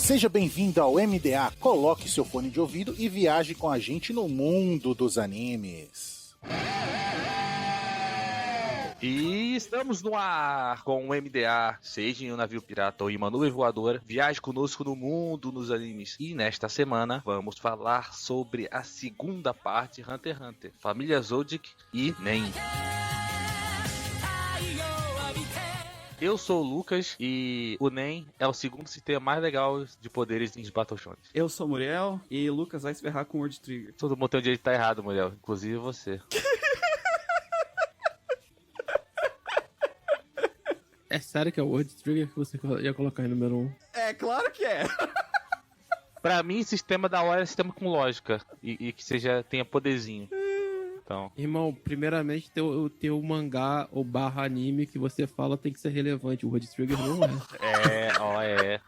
Seja bem-vindo ao MDA, coloque seu fone de ouvido e viaje com a gente no mundo dos animes. E estamos no ar com o MDA, seja em um navio pirata ou em uma nuvem voadora, viaje conosco no mundo dos animes. E nesta semana vamos falar sobre a segunda parte de Hunter x Hunter, Família Zodiac e Nen. Eu sou o Lucas e o Nen é o segundo sistema mais legal de poderes em Battle Shonen. Eu sou o Muriel e o Lucas vai se ferrar com o Word Trigger. Todo mundo tem um direito de estar errado, Muriel, inclusive você. É sério que é o Word Trigger que você ia colocar em número 1? É, claro que é. Pra mim, sistema da hora é sistema com lógica e que tenha poderzinho. Então. Irmão, primeiramente teu mangá ou barra anime que você fala tem que ser relevante. O Word Trigger não é.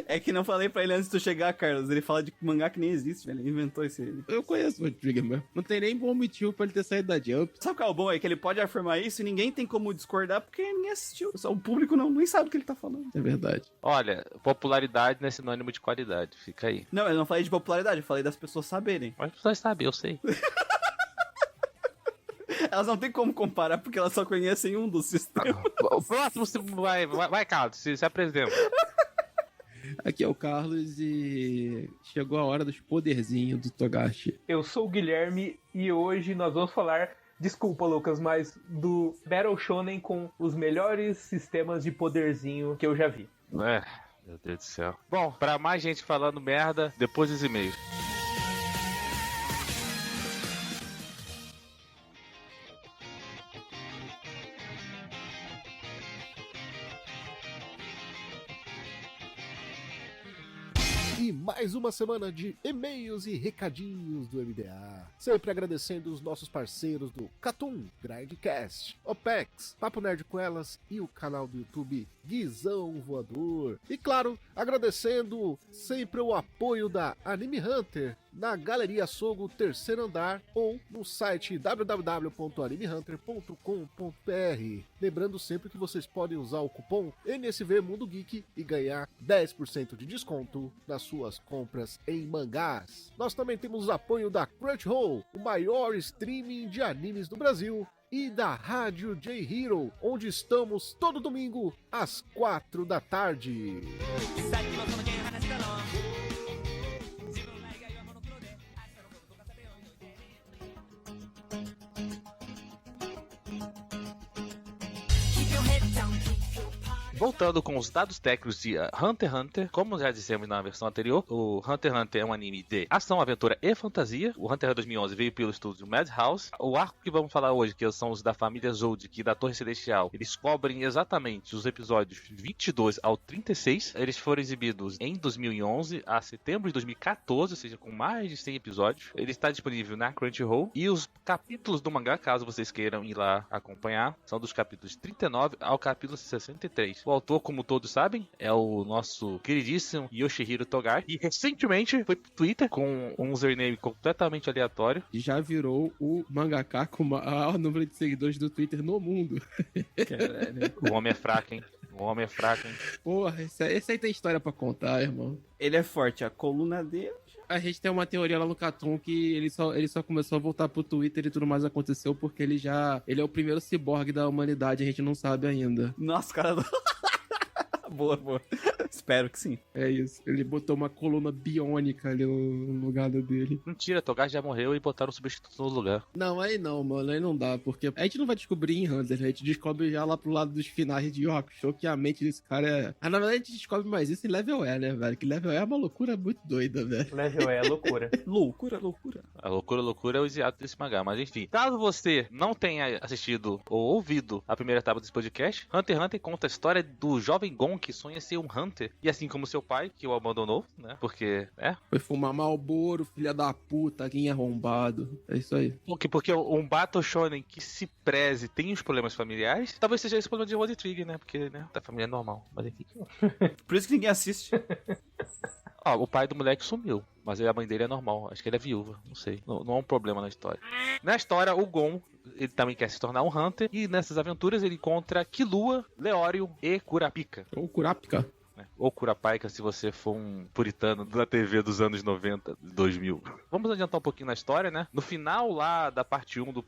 É que não falei pra ele antes de tu chegar, Carlos. Ele fala de mangá que nem existe, velho. Ele inventou esse aí. Eu conheço o Word Trigger mesmo. Não tem nem bom motivo pra ele ter saído da Jump. Sabe qual é o bom? É que ele pode afirmar isso e ninguém tem como discordar porque ninguém assistiu. Só o público nem sabe o que ele tá falando. É verdade. Olha, popularidade não é sinônimo de qualidade. Fica aí. Não, eu não falei de popularidade. Eu falei das pessoas saberem. Mas as pessoas sabem, eu sei. Elas não tem como comparar porque elas só conhecem um dos sistemas. O próximo, vai Carlos, se apresenta. Aqui é o Carlos e chegou a hora dos poderzinhos do Togashi. Eu sou o Guilherme e hoje nós vamos falar, desculpa Lucas, mas do Battle Shonen com os melhores sistemas de poderzinho que eu já vi. Meu Deus do céu. Bom, pra mais gente falando merda, depois dos e-mails. E mais uma semana de e-mails e recadinhos do MDA. Sempre agradecendo os nossos parceiros do Catum, Grindcast, OPEX, Papo Nerd com Elas e o canal do YouTube Guizão Voador. E claro, agradecendo sempre o apoio da Anime Hunter na Galeria Sogo Terceiro Andar ou no site www.animehunter.com.br. Lembrando sempre que vocês podem usar o cupom NSV Mundo Geek e ganhar 10% de desconto nas suas compras em mangás. Nós também temos o apoio da Crunchyroll, o maior streaming de animes do Brasil, e da Rádio J-Hero, onde estamos todo domingo às 4 da tarde. Voltando com os dados técnicos de Hunter x Hunter, como já dissemos na versão anterior, o Hunter x Hunter é um anime de ação, aventura e fantasia. O Hunter x Hunter 2011 veio pelo estúdio Madhouse. O arco que vamos falar hoje, que são os da família Zodiac e da Torre Celestial, eles cobrem exatamente os episódios 22 ao 36. Eles foram exibidos em 2011 a setembro de 2014, ou seja, com mais de 100 episódios. Ele está disponível na Crunchyroll. E os capítulos do mangá, caso vocês queiram ir lá acompanhar, são dos capítulos 39 ao capítulo 63. O autor, como todos sabem, é o nosso queridíssimo Yoshihiro Togashi. E recentemente foi pro Twitter com um username completamente aleatório. E já virou o mangaka com o maior número de seguidores do Twitter no mundo. Caralho. O homem é fraco, hein? O homem é fraco, hein? Porra, esse aí tem história pra contar, irmão. Ele é forte, a coluna dele... A gente tem uma teoria lá no Catum que ele só começou a voltar pro Twitter e tudo mais aconteceu porque ele é o primeiro ciborgue da humanidade, a gente não sabe ainda. Nossa, cara... Boa. Espero que sim. É isso. Ele botou uma coluna biônica ali no lugar dele. Mentira, Togashi já morreu e botaram o substituto no lugar. Não, aí não, mano. Aí não dá, porque a gente não vai descobrir em Hunter, a gente descobre já lá pro lado dos finais de Yu Hakusho que a mente desse cara é... Ah, na verdade a gente descobre mais isso em Level E, né, velho? Que Level E é uma loucura muito doida, velho. Level é loucura. Loucura. A loucura é o hiato desse mangá. Mas enfim, caso você não tenha assistido ou ouvido a primeira etapa desse podcast, Hunter x Hunter conta a história do jovem Gon que sonha ser um Hunter. E assim como seu pai, que o abandonou, né? Porque, Foi fumar Marlboro, filha da puta, quem é arrombado. É isso aí. Porque um Battle Shonen que se preze tem os problemas familiares, talvez seja esse problema de Word Trigger, né? Porque, né, da família é normal. Mas enfim. Por isso que ninguém assiste. Ó, o pai do moleque sumiu, mas a mãe dele é normal. Acho que ele é viúva, não sei. Não há um problema na história. Na história, o Gon, ele também quer se tornar um Hunter. E nessas aventuras ele encontra Killua, Leório e Kurapika. Ou Kurapika. ou Curapaika se você for um puritano da TV dos anos 90, 2000. Vamos adiantar um pouquinho na história, né? No final lá da parte 1 do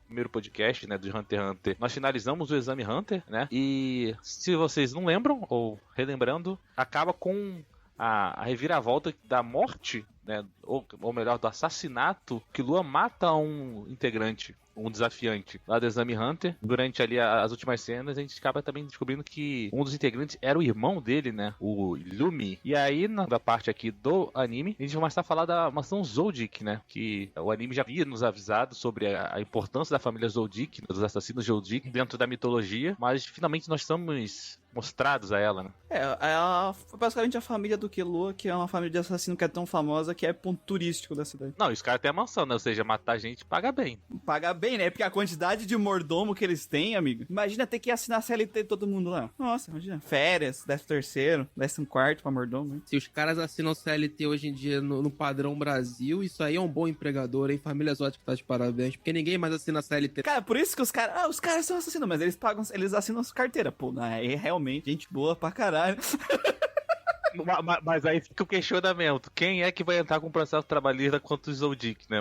primeiro podcast, né, do Hunter x Hunter, nós finalizamos o Exame Hunter, né? E se vocês não lembram, ou relembrando, acaba com a reviravolta da morte, né, ou melhor, do assassinato, que Lua mata um integrante, um desafiante lá do Exame Hunter. Durante ali as últimas cenas, a gente acaba também descobrindo que um dos integrantes era o irmão dele, né, o Lumi. E aí, na parte aqui do anime, a gente vai começar a falar da mansão Zoldyck, né, que o anime já havia nos avisado sobre a importância da família Zoldyck, né, dos assassinos Zoldyck dentro da mitologia, mas finalmente nós estamos mostrados a ela, né? Ela foi basicamente a família do Killua, que é uma família de assassino que é tão famosa que é ponto turístico da cidade. Não, os caras têm a mansão, né? Ou seja, matar gente paga bem. Paga bem, né? Porque a quantidade de mordomo que eles têm, amigo. Imagina ter que assinar CLT todo mundo lá. Nossa, imagina. Férias, 13º, 14º pra mordomo. Hein? Se os caras assinam CLT hoje em dia no padrão Brasil, isso aí é um bom empregador, hein? Família Zoldyck tá de parabéns, porque ninguém mais assina CLT. Cara, por isso que os caras são assassinos, mas eles assinam carteira, pô. Aí realmente, gente boa pra caralho. Mas aí fica o questionamento. Quem é que vai entrar com o processo trabalhista contra o Zoldyck, né?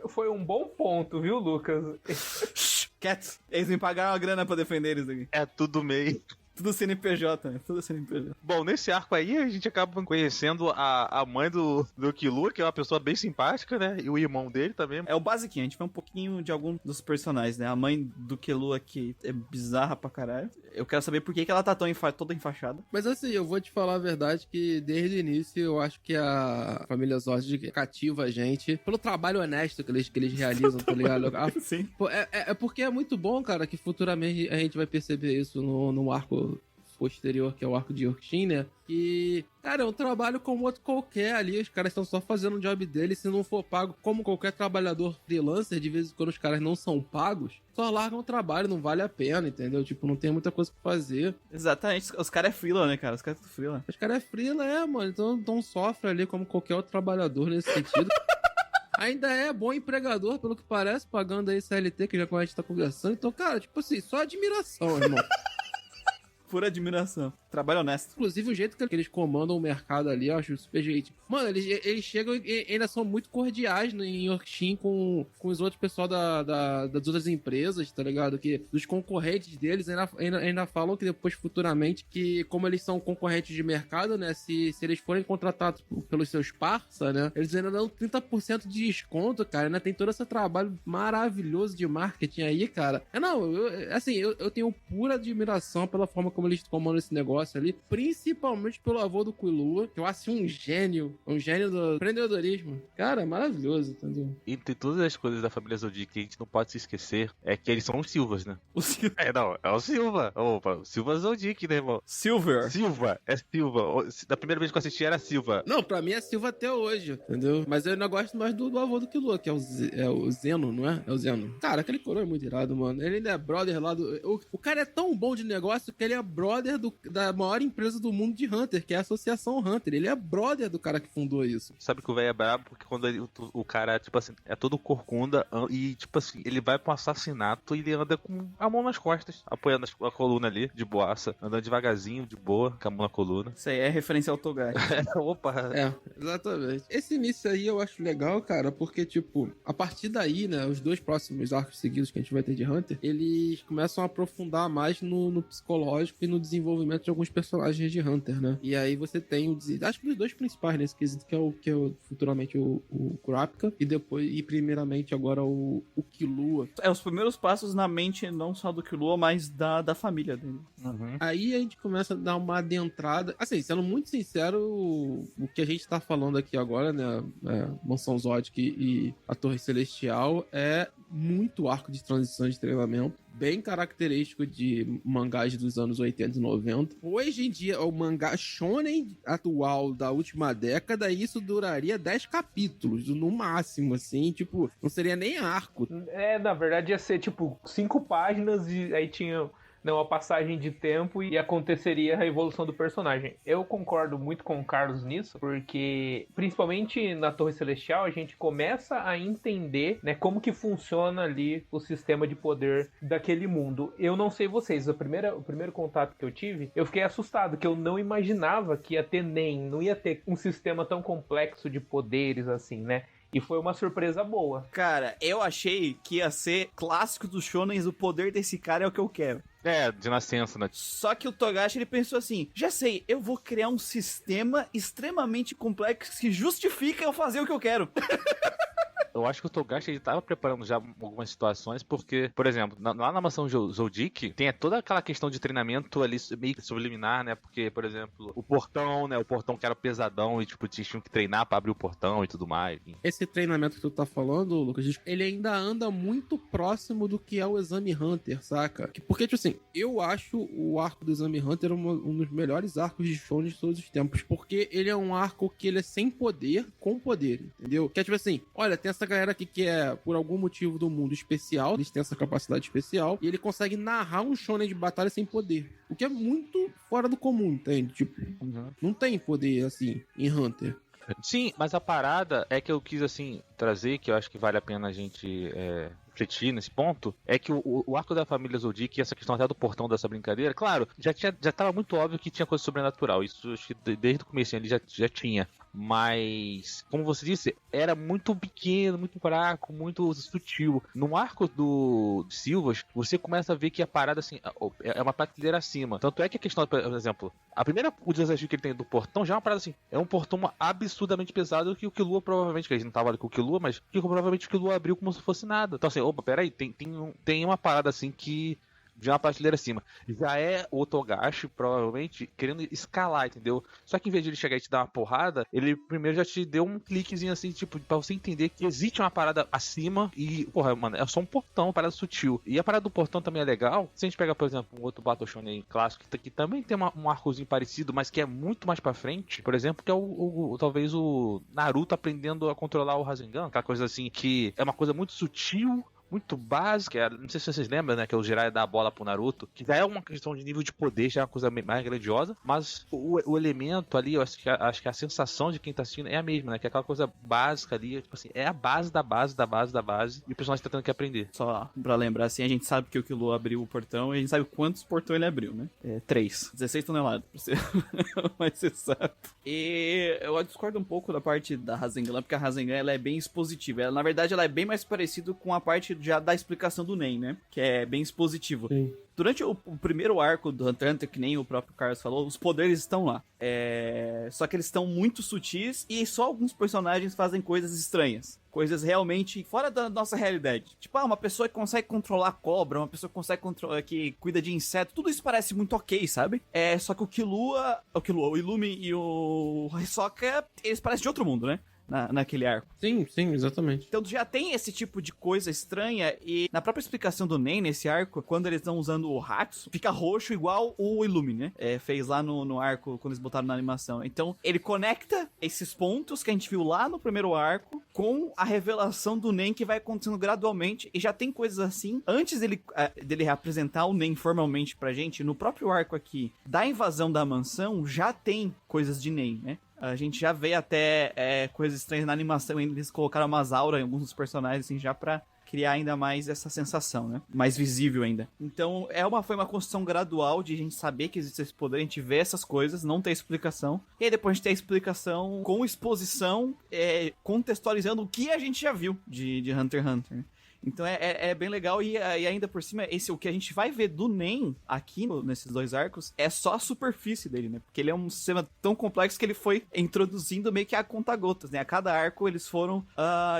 Foi um bom ponto, viu, Lucas? Quietos. Eles me pagaram uma grana pra defender eles aqui. É tudo meio. Tudo CNPJ, né? Tudo CNPJ. Bom, nesse arco aí, a gente acaba conhecendo a mãe do Killua, que é uma pessoa bem simpática, né? E o irmão dele também. É o basiquinho, a gente vê um pouquinho de algum dos personagens, né? A mãe do Killua que é bizarra pra caralho. Eu quero saber por que ela tá toda enfaixada. Mas assim, eu vou te falar a verdade que desde o início eu acho que a família Zoldyck cativa a gente pelo trabalho honesto que eles realizam, tá ligado? Sim. Pô, é porque é muito bom, cara, que futuramente a gente vai perceber isso no arco posterior, que é o arco de Yorkshin, né? Que, cara, é um trabalho como outro qualquer ali. Os caras estão só fazendo o job deles. Se não for pago, como qualquer trabalhador freelancer, de vez em quando os caras não são pagos, só largam o trabalho, não vale a pena, entendeu? Tipo, não tem muita coisa pra fazer. Exatamente. Os caras é freela, né, cara? Os caras são freela. Os caras é freela, mano. Então sofre ali como qualquer outro trabalhador nesse sentido. Ainda é bom empregador, pelo que parece, pagando aí CLT, que já com a gente tá conversando. Então, cara, tipo assim, só admiração, irmão. Pura admiração. Trabalho honesto. Inclusive, o jeito que eles comandam o mercado ali, eu acho super gente. Mano, eles chegam e ainda são muito cordiais em Yorkshin com os outros pessoal das outras empresas, tá ligado? Que dos concorrentes deles ainda falam que depois, futuramente, que como eles são concorrentes de mercado, né? Se eles forem contratados pelos seus parça, né? Eles ainda dão 30% de desconto, cara. Ainda tem todo esse trabalho maravilhoso de marketing aí, cara. Eu tenho pura admiração pela forma como eles comandam esse negócio ali, principalmente pelo avô do Killua, que eu acho um gênio do empreendedorismo. Cara, maravilhoso, entendeu? Entre todas as coisas da família Zoldyck que a gente não pode se esquecer, é que eles são os Silvas, né? O Silva. É o Silva. Opa, o Silva Zoldyck, né, irmão? Silva. É Silva. Da primeira vez que eu assisti era Silva. Não, pra mim é Silva até hoje, entendeu? Mas eu ainda gosto mais do avô do Killua, que é o Zeno, não é? É o Zeno. Cara, aquele coroa é muito irado, mano. Ele ainda é brother lá do... O cara é tão bom de negócio que ele é brother da maior empresa do mundo de Hunter, que é a Associação Hunter. Ele é brother do cara que fundou isso. Sabe que o velho é brabo porque quando o cara, tipo assim, é todo corcunda e, tipo assim, ele vai pra um assassinato e ele anda com a mão nas costas, apoiando a coluna ali, de boaça, andando devagarzinho, de boa, com a mão na coluna. Isso aí é referência ao Togai. Opa! É, exatamente. Esse início aí eu acho legal, cara, porque, tipo, a partir daí, né, os dois próximos arcos seguidos que a gente vai ter de Hunter, eles começam a aprofundar mais no psicológico e no desenvolvimento de alguns personagens de Hunter, né? E aí você tem acho que os dois principais nesse quesito, que é futuramente o Kurapika e primeiramente agora o Killua. É os primeiros passos na mente não só do Killua, mas da família dele. Uhum. Aí a gente começa a dar uma adentrada. Assim, sendo muito sincero, o que a gente tá falando aqui agora, né? Mansão Zoldyck e a Torre Celestial é muito arco de transição de treinamento, bem característico de mangás dos anos 80 e 90. Hoje em dia, o mangá shonen atual da última década, isso duraria 10 capítulos, no máximo, assim, tipo, não seria nem arco. Na verdade ia ser, tipo, 5 páginas e aí tinha não a passagem de tempo e aconteceria a evolução do personagem. Eu concordo muito com o Carlos nisso, porque principalmente na Torre Celestial a gente começa a entender, né, como que funciona ali o sistema de poder daquele mundo. Eu não sei vocês, o primeiro contato que eu tive, eu fiquei assustado, que eu não imaginava que ia ter NEM, não ia ter um sistema tão complexo de poderes assim, né? E foi uma surpresa boa. Cara, eu achei que ia ser clássico dos shonens, o poder desse cara é o que eu quero. De nascença, né? Só que o Togashi, ele pensou assim, já sei, eu vou criar um sistema extremamente complexo que justifica eu fazer o que eu quero. Eu acho que o Togashi, ele tava preparando já algumas situações, porque, por exemplo, lá na mansão Zoldyck, tem toda aquela questão de treinamento ali meio subliminar, né? Porque, por exemplo, o portão, né? O portão que era pesadão e, tipo, tinham que treinar pra abrir o portão e tudo mais. Enfim. Esse treinamento que tu tá falando, Lucas, ele ainda anda muito próximo do que é o Exame Hunter, saca? Porque, tipo assim, eu acho o arco do Exame Hunter um dos melhores arcos de shonen de todos os tempos, porque ele é um arco que ele é sem poder, com poder, entendeu? Que é tipo assim, olha, tem essa galera aqui que é, por algum motivo do mundo especial, eles têm essa capacidade especial, e ele consegue narrar um shonen de batalha sem poder. O que é muito fora do comum, entende? Tipo, não tem poder, assim, em Hunter. Sim, mas a parada é que eu quis, assim, trazer, que eu acho que vale a pena a gente refletir nesse ponto, é que o arco da família Zoldyck e essa questão até do portão dessa brincadeira, claro, já tava muito óbvio que tinha coisa sobrenatural, isso acho que desde o começo ele já tinha, mas, como você disse, era muito pequeno, muito fraco, muito sutil. No arco do Silvas, você começa a ver que a parada, assim, é uma prateleira acima. Tanto é que a questão, por exemplo, o desafio que ele tem do portão já é uma parada assim, é um portão absurdamente pesado que o Killua provavelmente, que a gente não tava ali com o Killua, mas que provavelmente o Killua abriu como se fosse nada. Então assim, opa, peraí, tem uma parada assim que já é uma prateleira acima. Já é o Togashi, provavelmente, querendo escalar, entendeu? Só que em vez de ele chegar e te dar uma porrada, ele primeiro já te deu um cliquezinho assim, tipo, pra você entender que existe uma parada acima e, porra, mano, é só um portão, uma parada sutil. E a parada do portão também é legal. Se a gente pegar, por exemplo, um outro Battle Shonen clássico, que também tem um arcozinho parecido, mas que é muito mais pra frente, por exemplo, que é talvez o Naruto aprendendo a controlar o Rasengan, aquela coisa assim, que é uma coisa muito sutil, muito básica, não sei se vocês lembram, né, que é o Jiraiya dá a bola pro Naruto, que já é uma questão de nível de poder, já é uma coisa mais grandiosa, mas o elemento ali, eu acho que a sensação de quem tá assistindo é a mesma, né, que é aquela coisa básica ali, tipo assim, é a base da base da base da base, e o personagem tá tendo que aprender. Só pra lembrar, assim, a gente sabe que o Killua abriu o portão, e a gente sabe quantos portões ele abriu, né? 3. 16 toneladas, pra ser mais exato. E eu discordo um pouco da parte da Rasengan, porque a Rasengan, ela é bem expositiva. Ela, na verdade, ela é bem mais parecida com a parte já da explicação do NEM, né? Que é bem expositivo. Sim. Durante o primeiro arco do Hunter x Hunter, que nem o próprio Carlos falou, os poderes estão lá. Só que eles estão muito sutis e só alguns personagens fazem coisas estranhas. Coisas realmente fora da nossa realidade. Tipo, uma pessoa que consegue controlar cobra, uma pessoa que consegue controlar, que cuida de inseto, tudo isso parece muito ok, sabe? Só que o Illumi e o Hisoka, eles parecem de outro mundo, né? Naquele arco. Sim, exatamente. Então já tem esse tipo de coisa estranha e na própria explicação do NEM nesse arco, quando eles estão usando o Hatsu, fica roxo igual o Illumi, né? Fez lá no arco, quando eles botaram na animação. Então ele conecta esses pontos que a gente viu lá no primeiro arco com a revelação do NEM que vai acontecendo gradualmente e já tem coisas assim. Antes dele apresentar o NEM formalmente pra gente, no próprio arco aqui da invasão da mansão, já tem coisas de NEM, né? A gente já vê até coisas estranhas na animação, eles colocaram umas auras em alguns dos personagens, assim, já pra criar ainda mais essa sensação, né? Mais visível ainda. Então, foi uma construção gradual de a gente saber que existe esse poder, a gente vê essas coisas, não tem explicação. E aí depois a gente tem a explicação com exposição, contextualizando o que a gente já viu de Hunter x Hunter, né? Então é bem legal e ainda por cima, o que a gente vai ver do NEM aqui nesses dois arcos é só a superfície dele, né? Porque ele é um sistema tão complexo que ele foi introduzindo meio que a conta-gotas, né? A cada arco eles foram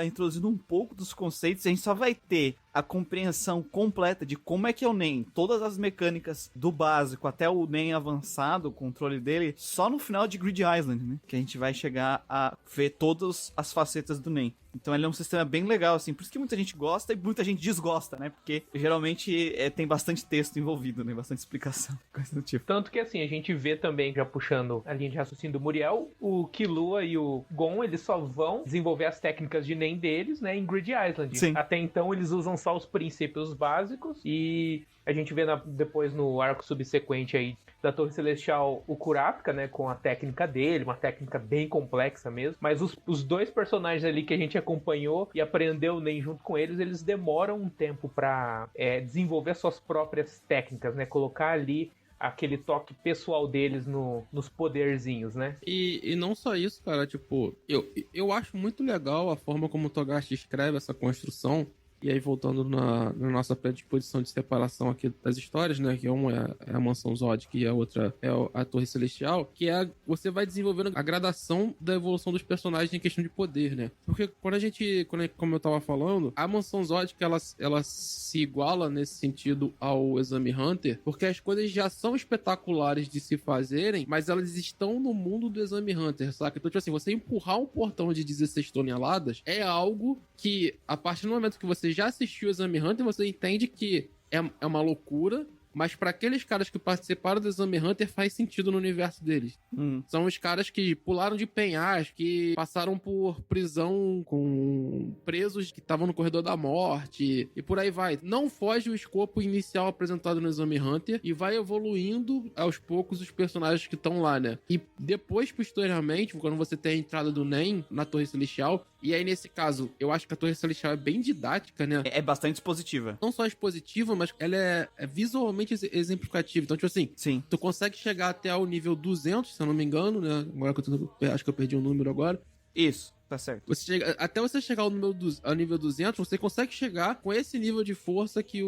introduzindo um pouco dos conceitos e a gente só vai ter a compreensão completa de como é que é o NEM, todas as mecânicas do básico até o NEM avançado, o controle dele, só no final de Grid Island, né? Que a gente vai chegar a ver todas as facetas do NEM. Então ele é um sistema bem legal, assim, por isso que muita gente gosta e muita gente desgosta, né? Porque geralmente tem bastante texto envolvido, né? Bastante explicação, coisa do tipo. Tanto que assim, a gente vê também, já puxando a linha de raciocínio do Muriel, o Killua e o Gon, eles só vão desenvolver as técnicas de NEM deles, né? Em Grid Island. Sim. Até então eles usam só os princípios básicos, e a gente vê depois no arco subsequente aí da Torre Celestial o Kurapika, né, com a técnica dele, uma técnica bem complexa mesmo, mas os dois personagens ali que a gente acompanhou e aprendeu nem junto com eles demoram um tempo pra desenvolver suas próprias técnicas, né, colocar ali aquele toque pessoal deles nos poderzinhos, né? E não só isso, cara, tipo, eu acho muito legal a forma como o Togashi escreve essa construção. E aí, voltando na nossa predisposição de separação aqui das histórias, né? Que uma é a Mansão Zodic e a outra é a Torre Celestial, que você vai desenvolvendo a gradação da evolução dos personagens em questão de poder, né? Porque como eu tava falando, a Mansão Zodic, ela se iguala nesse sentido ao Exame Hunter, porque as coisas já são espetaculares de se fazerem, mas elas estão no mundo do Exame Hunter, saca? Então, tipo assim, você empurrar um portão de 16 toneladas é algo que, a partir do momento que você já assistiu o Exame Hunter, você entende que é uma loucura, mas para aqueles caras que participaram do Exame Hunter faz sentido no universo deles. São os caras que pularam de penhasco, que passaram por prisão com presos que estavam no corredor da morte, e por aí vai. Não foge o escopo inicial apresentado no Exame Hunter e vai evoluindo aos poucos os personagens que estão lá, né? E depois, posteriormente, quando você tem a entrada do Nen na Torre Celestial, e aí nesse caso, eu acho que a Torre Celestial é bem didática, né? É bastante expositiva. Não só expositiva, mas ela é visualmente exemplificativa. Então, tipo assim, Sim. tu consegue chegar até o nível 200, se eu não me engano, né? Agora que acho que eu perdi o número agora. Isso. Tá certo. Até você chegar ao nível 200, você consegue chegar com esse nível de força que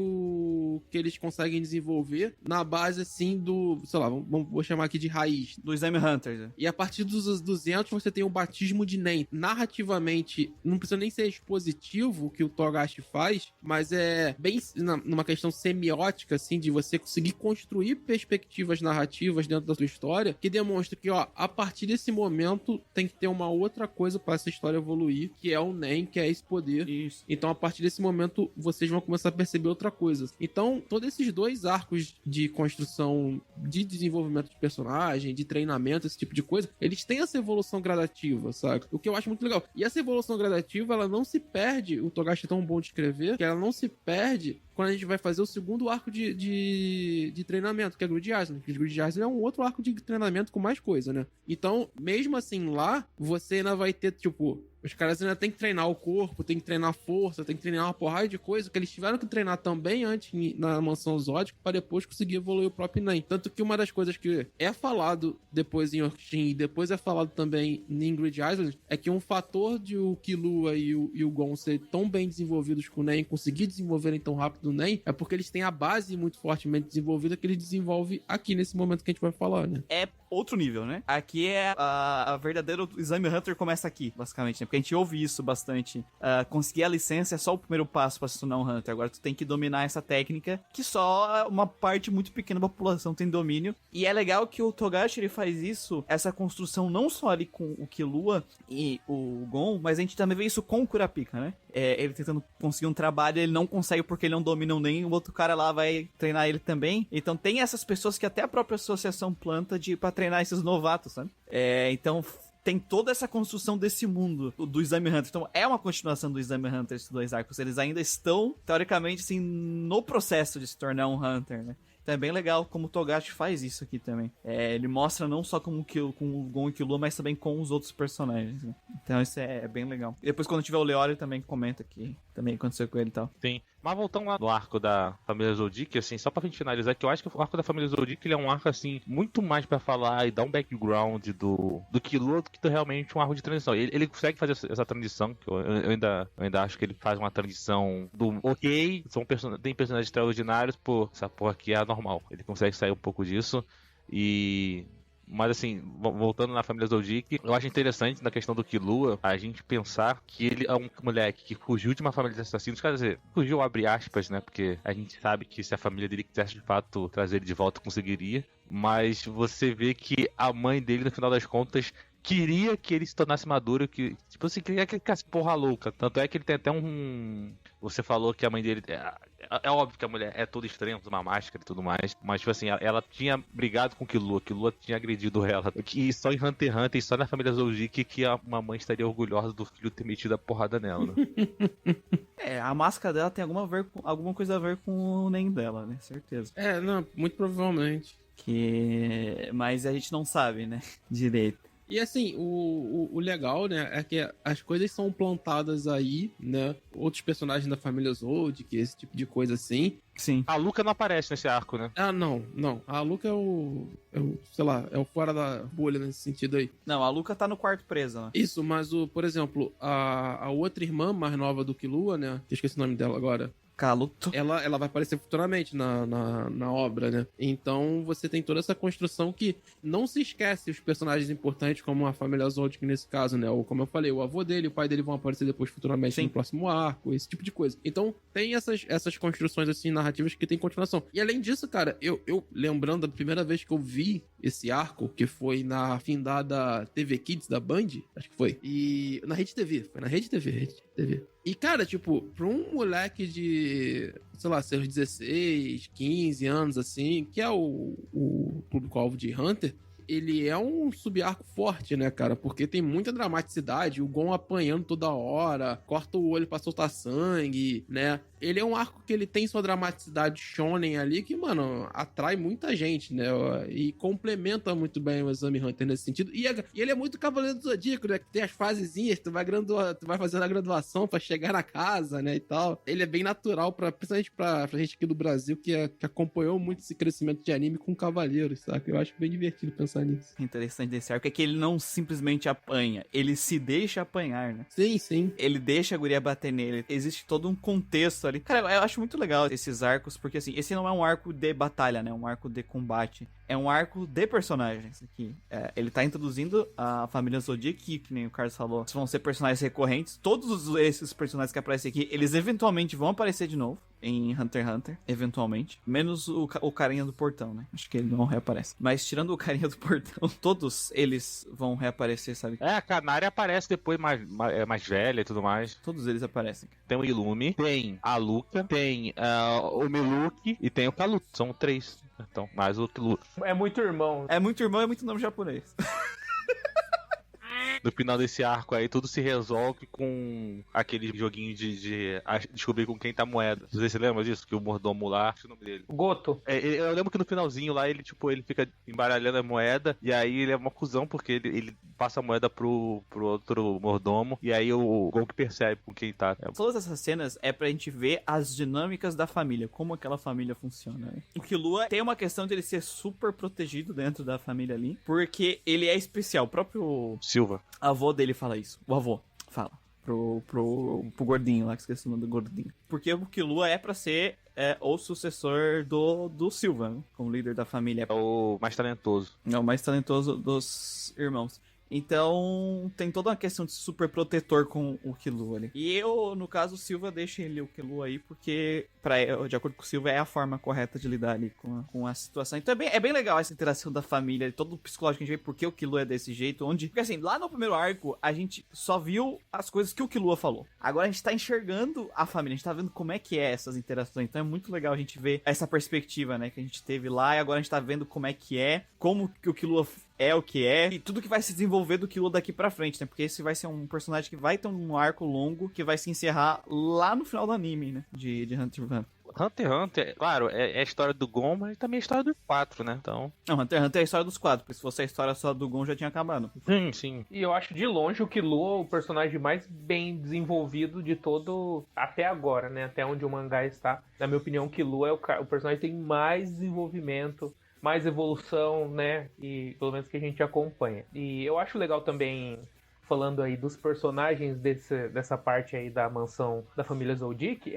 eles conseguem desenvolver na base, assim, do... Sei lá, vou chamar aqui de raiz. Do Exame Hunter. E a partir dos 200, você tem o batismo de Nen. Narrativamente, não precisa nem ser expositivo o que o Togashi faz, mas é bem numa questão semiótica, assim, de você conseguir construir perspectivas narrativas dentro da sua história, que demonstra que, ó, a partir desse momento, tem que ter uma outra coisa pra essa história evoluir, que é o Nen, que é esse poder. Isso. Então, a partir desse momento, vocês vão começar a perceber outra coisa. Então, todos esses dois arcos de construção, de desenvolvimento de personagem, de treinamento, esse tipo de coisa, eles têm essa evolução gradativa, sabe? O que eu acho muito legal. E essa evolução gradativa, ela não se perde, o Togashi é tão bom de escrever, que ela não se perde quando a gente vai fazer o segundo arco de treinamento, que é Grid Island. O Grid Island é um outro arco de treinamento com mais coisa, né? Então, mesmo assim, lá, você ainda vai ter, tipo... Os caras ainda tem que treinar o corpo, tem que treinar a força, tem que treinar uma porrada de coisa que eles tiveram que treinar também antes na Mansão Zodic para depois conseguir evoluir o próprio Nen. Tanto que uma das coisas que é falado depois em Orkshin e depois é falado também em Ingrid Island é que um fator de o Killua e o Gon ser tão bem desenvolvidos com o Nen, conseguir desenvolverem tão rápido o Nen, é porque eles têm a base muito fortemente desenvolvida que eles desenvolvem aqui nesse momento que a gente vai falar, né? É outro nível, né? Aqui é a verdadeira Exame Hunter começa aqui, basicamente, né? Porque a gente ouve isso bastante. Conseguir a licença é só o primeiro passo pra se tornar um Hunter. Agora tu tem que dominar essa técnica, que só uma parte muito pequena da população tem domínio. E é legal que o Togashi, ele faz isso, essa construção não só ali com o Killua e o Gon, mas a gente também vê isso com o Kurapika, né? Ele tentando conseguir um trabalho, ele não consegue porque ele não domina nem o outro cara lá vai treinar ele também. Então tem essas pessoas que até a própria associação planta pra treinar esses novatos, sabe? Então tem toda essa construção desse mundo do Exame Hunter. Então é uma continuação do Exame Hunter, esses dois arcos. Eles ainda estão, teoricamente, assim, no processo de se tornar um Hunter, né? Então é bem legal como o Togashi faz isso aqui também. Ele mostra não só com o Gon e o Killua, mas também com os outros personagens, né? Então isso é bem legal. E depois quando tiver o Leório também comenta que também aconteceu com ele e tal. Sim. Mas voltando lá no arco da família Zodic, assim, só pra gente finalizar, que eu acho que o arco da família Zodic, ele é um arco, assim, muito mais pra falar e dar um background do Killua do que realmente um arco de transição. Ele consegue fazer essa transição, que eu ainda acho que ele faz uma transição do ok, tem personagens extraordinários, pô, essa porra aqui é normal. Ele consegue sair um pouco disso Mas assim, voltando na família Zodic, eu acho interessante na questão do Killua a gente pensar que ele é um moleque que fugiu de uma família de assassinos, quer dizer, fugiu abre aspas, né, porque a gente sabe que se a família dele quisesse de fato trazer ele de volta, conseguiria, mas você vê que a mãe dele, no final das contas, queria que ele se tornasse maduro, que, tipo assim, queria que ele ficasse porra louca. Tanto é que ele tem até Você falou que a mãe dele É óbvio que a mulher é toda estranha, usa uma máscara e tudo mais. Mas, tipo assim, ela tinha brigado com o Killua tinha agredido ela. E só em Hunter x Hunter e só na família Zoujiki que a mamãe estaria orgulhosa do filho ter metido a porrada nela, né? A máscara dela tem alguma coisa a ver com o NEM dela, né? Certeza. Não, muito provavelmente. Mas a gente não sabe, né? Direito. E assim, o legal, né, é que as coisas são plantadas aí, né? Outros personagens da família Zodiac, esse tipo de coisa assim. Sim. A Luca não aparece nesse arco, né? Não. A Luca é o sei lá, é o fora da bolha nesse sentido aí. Não, a Luca tá no quarto presa, né? Isso, mas por exemplo, a outra irmã mais nova do Killua, né? Que eu esqueci o nome dela agora. Kaluto. Ela vai aparecer futuramente na obra, né? Então você tem toda essa construção que não se esquece os personagens importantes, como a família Zodiac nesse caso, né? Ou como eu falei, o avô dele e o pai dele vão aparecer depois futuramente no próximo arco, esse tipo de coisa. Então tem essas construções assim, narrativas que tem continuação. E além disso, cara, eu lembrando da primeira vez que eu vi esse arco, que foi na findada TV Kids da Band, acho que foi. E na Rede TV, foi na Rede TV. E, cara, tipo, pra um moleque de, sei lá, seus 16, 15 anos, assim, que é o público-alvo de Hunter, ele é um subarco forte, né, cara? Porque tem muita dramaticidade, o Gon apanhando toda hora, corta o olho pra soltar sangue, né? Ele é um arco que ele tem sua dramaticidade shonen ali, que, mano, atrai muita gente, né? E complementa muito bem o Exame Hunter nesse sentido. E ele é muito Cavaleiro do Zodíaco, né? Que tem as fasezinhas, tu vai fazendo a graduação pra chegar na casa, né, e tal. Ele é bem natural, principalmente pra gente aqui do Brasil, que acompanhou muito esse crescimento de anime com cavaleiros, saca? Eu acho bem divertido pensar nisso. Interessante desse arco é que ele não simplesmente apanha, ele se deixa apanhar, né? Sim. Ele deixa a guria bater nele. Existe todo um contexto ali. Cara, eu acho muito legal esses arcos, porque assim, esse não é um arco de batalha, né? Um arco de combate. É um arco de personagens aqui. Ele tá introduzindo a família Zodiac, que nem o Carlos falou. Vão ser personagens recorrentes. Todos esses personagens que aparecem aqui, eles eventualmente vão aparecer de novo em Hunter x Hunter, eventualmente. Menos o carinha do portão, né? Acho que ele não reaparece. Mas tirando o carinha do portão, todos eles vão reaparecer, sabe? A Canária aparece depois mais velha e tudo mais. Todos eles aparecem. Tem o Illumi, tem a Luca, tem o Miluki e tem o Kaluto. São 3. Então, mais o Killua. É muito irmão. É muito irmão, é muito nome japonês. No final desse arco aí, tudo se resolve com aquele joguinho de descobrir com quem tá a moeda. Não sei se você lembra disso, que o mordomo lá, acho o nome dele. Goto. Eu lembro que no finalzinho lá, ele fica embaralhando a moeda, e aí ele é uma cuzão, porque ele passa a moeda pro outro mordomo, e aí o Gon que percebe com quem tá. Todas essas cenas é pra gente ver as dinâmicas da família, como aquela família funciona, né? O Killua tem uma questão de ele ser super protegido dentro da família ali, porque ele é especial. O próprio Silva. avô dele fala isso. O avô fala pro gordinho lá, que esqueci o nome do gordinho. Porque o Killua é pra ser o sucessor do Silva, né? Como líder da família. É o mais talentoso. É o mais talentoso dos irmãos. Então, tem toda uma questão de super protetor com o Killua ali. E no caso, o Silva deixa o Killua aí, porque, de acordo com o Silva, é a forma correta de lidar ali com a situação. Então, é bem legal essa interação da família, todo o psicológico que a gente vê, porque o Killua é desse jeito, porque assim, lá no primeiro arco, a gente só viu as coisas que o Killua falou. Agora a gente tá enxergando a família, a gente tá vendo como é que é essas interações. Então, é muito legal a gente ver essa perspectiva, né, que a gente teve lá, e agora a gente tá vendo como é que é, como que o Killua é o que é, e tudo que vai se desenvolver do Killua daqui pra frente, né? Porque esse vai ser um personagem que vai ter um arco longo, que vai se encerrar lá no final do anime, né? De Hunter x Hunter. Hunter x Hunter, claro, é a história do Gon, mas também é a história dos 4, né? Então... Não, Hunter x Hunter é a história dos 4, porque se fosse a história só do Gon, já tinha acabado. Sim. E eu acho de longe o Killua o personagem mais bem desenvolvido de todo... até agora, né? Até onde o mangá está. Na minha opinião, o Killua é o personagem que tem mais desenvolvimento, mais evolução, né? E pelo menos que a gente acompanha. E eu acho legal também, falando aí dos personagens dessa parte aí da mansão da família Zodiac,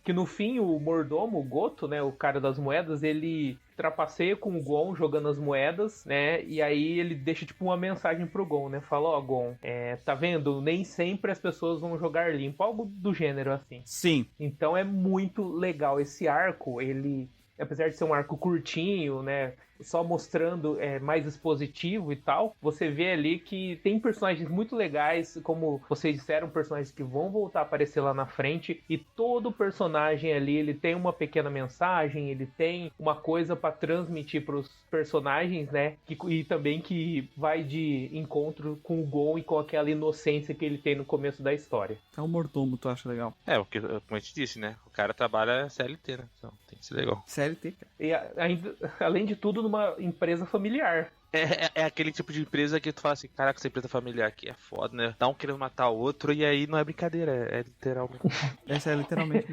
que no fim o mordomo, o Goto, né? O cara das moedas, ele trapaceia com o Gon jogando as moedas, né? E aí ele deixa tipo uma mensagem pro Gon, né? Fala, ó, Gon, tá vendo? Nem sempre as pessoas vão jogar limpo. Algo do gênero assim. Sim. Então é muito legal esse arco, ele... apesar de ser um arco curtinho, né, só mostrando mais expositivo e tal, você vê ali que tem personagens muito legais, como vocês disseram, personagens que vão voltar a aparecer lá na frente, e todo personagem ali, ele tem uma pequena mensagem, ele tem uma coisa pra transmitir pros personagens, né, e também que vai de encontro com o Gon e com aquela inocência que ele tem no começo da história. É o mordomo, tu acha legal? Porque, como a gente disse, né? O cara trabalha CLT, né? Então tem que ser legal. CLT, cara. E ainda, além de tudo, numa empresa familiar. É aquele tipo de empresa que tu fala assim, caraca, essa empresa familiar aqui é foda, né? Tá um querendo matar o outro e aí não é brincadeira, é literalmente. Essa é literalmente.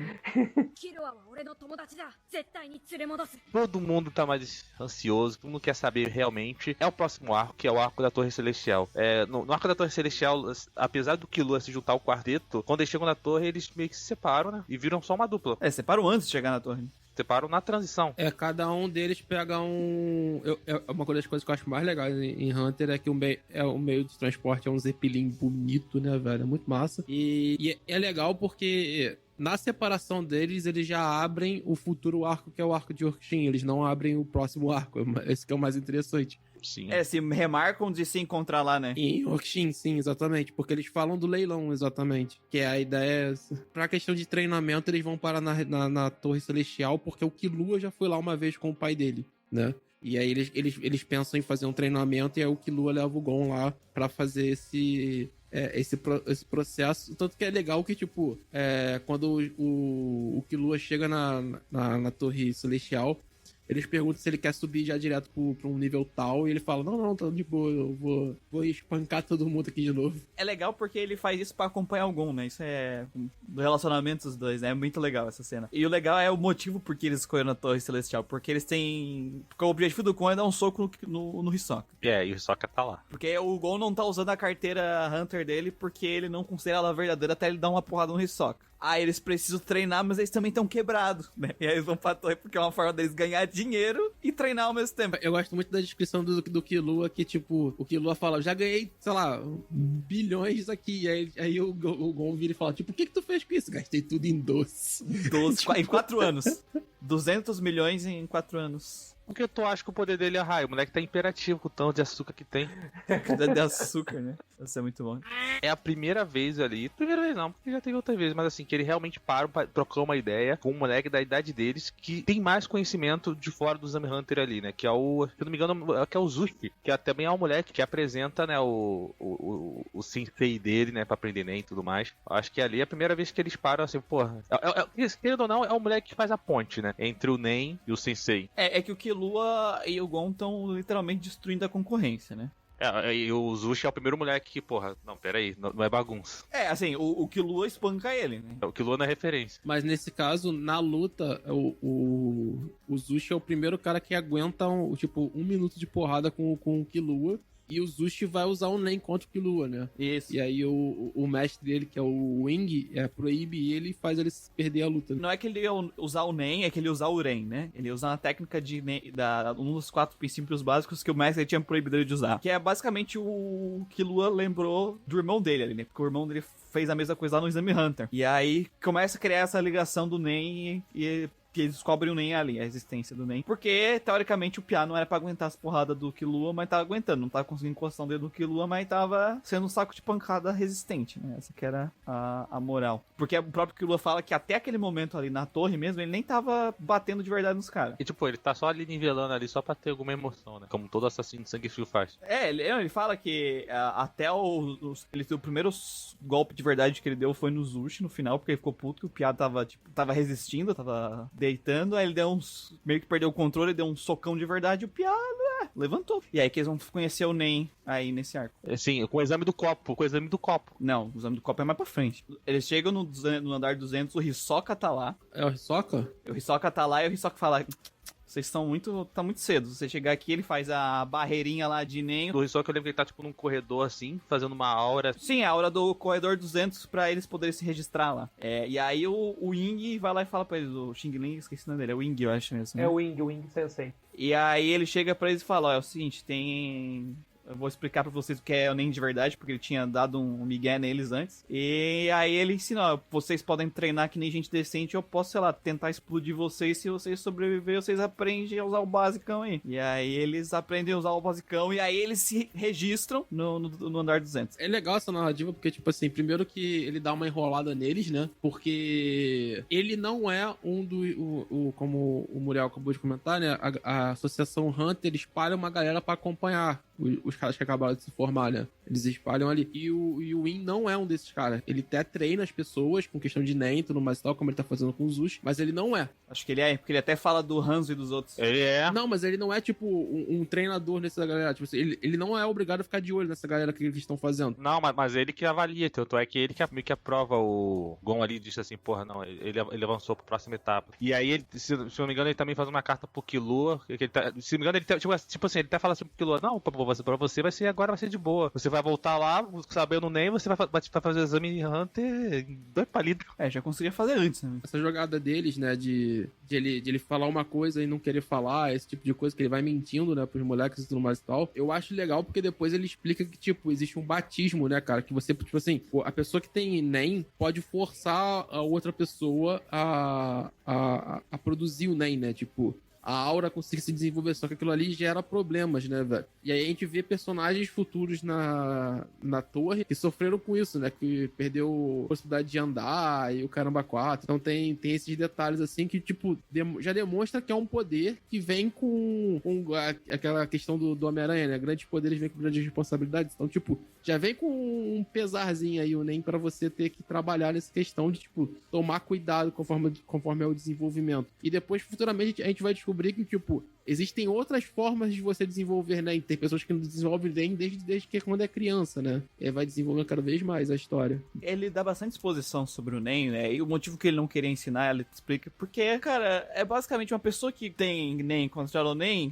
Todo mundo tá mais ansioso, todo mundo quer saber realmente. É o próximo arco, que é o arco da Torre Celestial. No arco da Torre Celestial, apesar do Killua se juntar ao quarteto, quando eles chegam na torre, eles meio que se separam, né? E viram só uma dupla. Separam antes de chegar na torre. Separam na transição. Cada um deles pega um... uma das coisas que eu acho mais legais em Hunter é que o meio de transporte é um Zeppelin bonito, né, velho? É muito massa. E é legal porque... Na separação deles, eles já abrem o futuro arco, que é o arco de Orkshin. Eles não abrem o próximo arco. Esse que é o mais interessante. Sim. Se remarcam de se encontrar lá, né? Em Orkshin, sim, exatamente. Porque eles falam do leilão, exatamente. Que a ideia é... Pra questão de treinamento, eles vão parar na Torre Celestial, porque o Killua já foi lá uma vez com o pai dele, né? E aí eles pensam em fazer um treinamento, e aí o Killua leva o Gon lá pra fazer esse processo. Tanto que é legal que, tipo, quando o Killua chega na Torre Celestial, eles perguntam se ele quer subir já direto pra um nível tal, e ele fala, não, tá de boa, eu vou espancar todo mundo aqui de novo. É legal porque ele faz isso pra acompanhar o Gon, né? Isso é do relacionamento dos dois, né? É muito legal essa cena. E o legal é o motivo por que eles escolheram a Torre Celestial, porque eles têm... Porque o objetivo do Gon é dar um soco no Hisoka. E o Hisoka tá lá. Porque o Gon não tá usando a carteira Hunter dele porque ele não considera ela verdadeira até ele dar uma porrada no Hisoka. Eles precisam treinar, mas eles também estão quebrados, né? E aí eles vão pra torre porque é uma forma deles ganhar dinheiro e treinar ao mesmo tempo. Eu gosto muito da descrição do Killua, que tipo, o Killua fala, já ganhei, sei lá, bilhões aqui. Aí o Gon vira e fala, tipo, o que tu fez com isso? Gastei tudo em doce. Em 4 anos. 200 milhões em 4 anos. Porque tu acha que o poder dele é raio? O moleque tá imperativo com o tanto de açúcar que tem. De açúcar, né? Isso é muito bom. É a primeira vez ali. Primeira vez não, porque já teve outra vez. Mas assim, que ele realmente para pra trocar uma ideia com um moleque da idade deles que tem mais conhecimento de fora do Zami Hunter ali, né? Que é o... Se eu não me engano, que é o Zuki. Que também é um moleque que apresenta, né? O sensei dele, né? Pra aprender Nen e tudo mais. Acho que ali é a primeira vez que eles param assim, porra. Querendo ou não, é o moleque que faz a ponte, né? Entre o Nen e o sensei. É que o Killua e o Gon estão literalmente destruindo a concorrência, né? E o Zushi é o primeiro moleque que, porra, não, peraí, não é bagunça. Assim, o Killua espanca ele, né? O Killua não é referência. Mas nesse caso, na luta, o Zushi é o primeiro cara que aguenta, um minuto de porrada com o Killua. E o Zushi vai usar o Nen contra o Killua, né? Isso. E aí o mestre dele, que é o Wing, proíbe ele e faz ele perder a luta. Não é que ele ia usar o Nen, é que ele ia usar o Ren, né? Ele ia usar uma técnica de um dos 4 princípios básicos que o mestre tinha proibido ele de usar. Que é basicamente o Killua lembrou do irmão dele ali, né? Porque o irmão dele fez a mesma coisa lá no Exame Hunter. E aí começa a criar essa ligação do Nen e que eles descobrem o Nen ali, a existência do Nen. Porque, teoricamente, o Pia não era pra aguentar as porradas do Killua, mas tava aguentando. Não tava conseguindo encostar o dedo no Killua, mas tava sendo um saco de pancada resistente, né? Essa que era a moral. Porque o próprio Killua fala que até aquele momento ali na torre mesmo, ele nem tava batendo de verdade nos caras. E tipo, ele tá só ali nivelando ali só pra ter alguma emoção, né? Como todo assassino de sangue frio faz. Ele fala que até o primeiro golpe de verdade que ele deu foi no Zushi, no final, porque ele ficou puto que o Pia tava resistindo, tava deitando, aí ele deu meio que perdeu o controle, deu um socão de verdade e o Pia levantou. E aí que eles vão conhecer o Nen aí nesse arco. Sim, com o exame do copo, Não, o exame do copo é mais pra frente. Eles chegam no andar 200, o Hisoka tá lá. É o Hisoka? O Hisoka tá lá e o Hisoka fala... Vocês estão tá muito cedo. Se você chegar aqui, ele faz a barreirinha lá de Nen. Do Hisoka eu lembro que ele tá tipo num corredor assim, fazendo uma aura. Sim, a aura do corredor 200 pra eles poderem se registrar lá. E aí o Ying vai lá e fala pra eles, o Xing Ling, esqueci o nome dele, é o Ying, eu acho mesmo. Né? É o Wing Sensei. E aí ele chega pra eles e fala, é o seguinte, tem Eu vou explicar pra vocês o que é o Nen de verdade, porque ele tinha dado um migué neles antes. E aí ele ensina, ó, vocês podem treinar que nem gente decente, eu posso, sei lá, tentar explodir vocês. Se vocês sobreviverem, vocês aprendem a usar o basicão aí. E aí eles aprendem a usar o basicão e aí eles se registram no andar 200. É legal essa narrativa, porque, tipo assim, primeiro que ele dá uma enrolada neles, né? Porque ele não é como o Muriel acabou de comentar, né? A Associação Hunter espalha uma galera pra acompanhar os caras que acabaram de se formar, né? Eles espalham ali. E o Win não é um desses caras. Ele até treina as pessoas com questão de Nen e tudo mais e tal, como ele tá fazendo com os Zush, mas ele não é. Acho que ele é, porque ele até fala do Hanzo e dos outros. Ele é. Não, mas ele não é, tipo, um treinador nessa galera. Tipo assim, ele não é obrigado a ficar de olho nessa galera que eles estão fazendo. Não, mas ele que avalia, tanto é que ele meio que aprova o Gon ali e diz assim, porra, não, ele avançou pra próxima etapa. E aí, ele, se não me engano, ele também faz uma carta pro Killua, que ele tá, se não me engano, ele tá, tipo assim, ele até fala assim pro Killua, não, pra você agora vai ser de boa. Você vai voltar lá, sabendo nem, você vai fazer o exame Hunter em 2 palitos. Já conseguia fazer antes, né? Essa jogada deles, né, de ele falar uma coisa e não querer falar, esse tipo de coisa que ele vai mentindo, né, pros moleques e tudo mais e tal, eu acho legal porque depois ele explica que, tipo, existe um batismo, né, cara, que você, tipo assim, a pessoa que tem Nen pode forçar a outra pessoa a produzir o Nen, né, tipo, a aura conseguir se desenvolver, só que aquilo ali gera problemas, né, velho? E aí a gente vê personagens futuros na torre que sofreram com isso, né? Que perdeu a possibilidade de andar e o caramba 4. Então tem esses detalhes assim que, tipo, já demonstra que é um poder que vem com aquela questão do Homem-Aranha, né? Grandes poderes vêm com grandes responsabilidades. Então, tipo, já vem com um pesarzinho aí, o Nen, pra você ter que trabalhar nessa questão de, tipo, tomar cuidado conforme é o desenvolvimento. E depois, futuramente, a gente vai descobrir que, tipo, existem outras formas de você desenvolver, né? Tem pessoas que não desenvolvem Nen desde que quando é criança, né? E aí vai desenvolvendo cada vez mais a história. Ele dá bastante exposição sobre o Nen, né? E o motivo que ele não queria ensinar, ele explica. Porque, cara, é basicamente uma pessoa que tem Nen contra o Nen,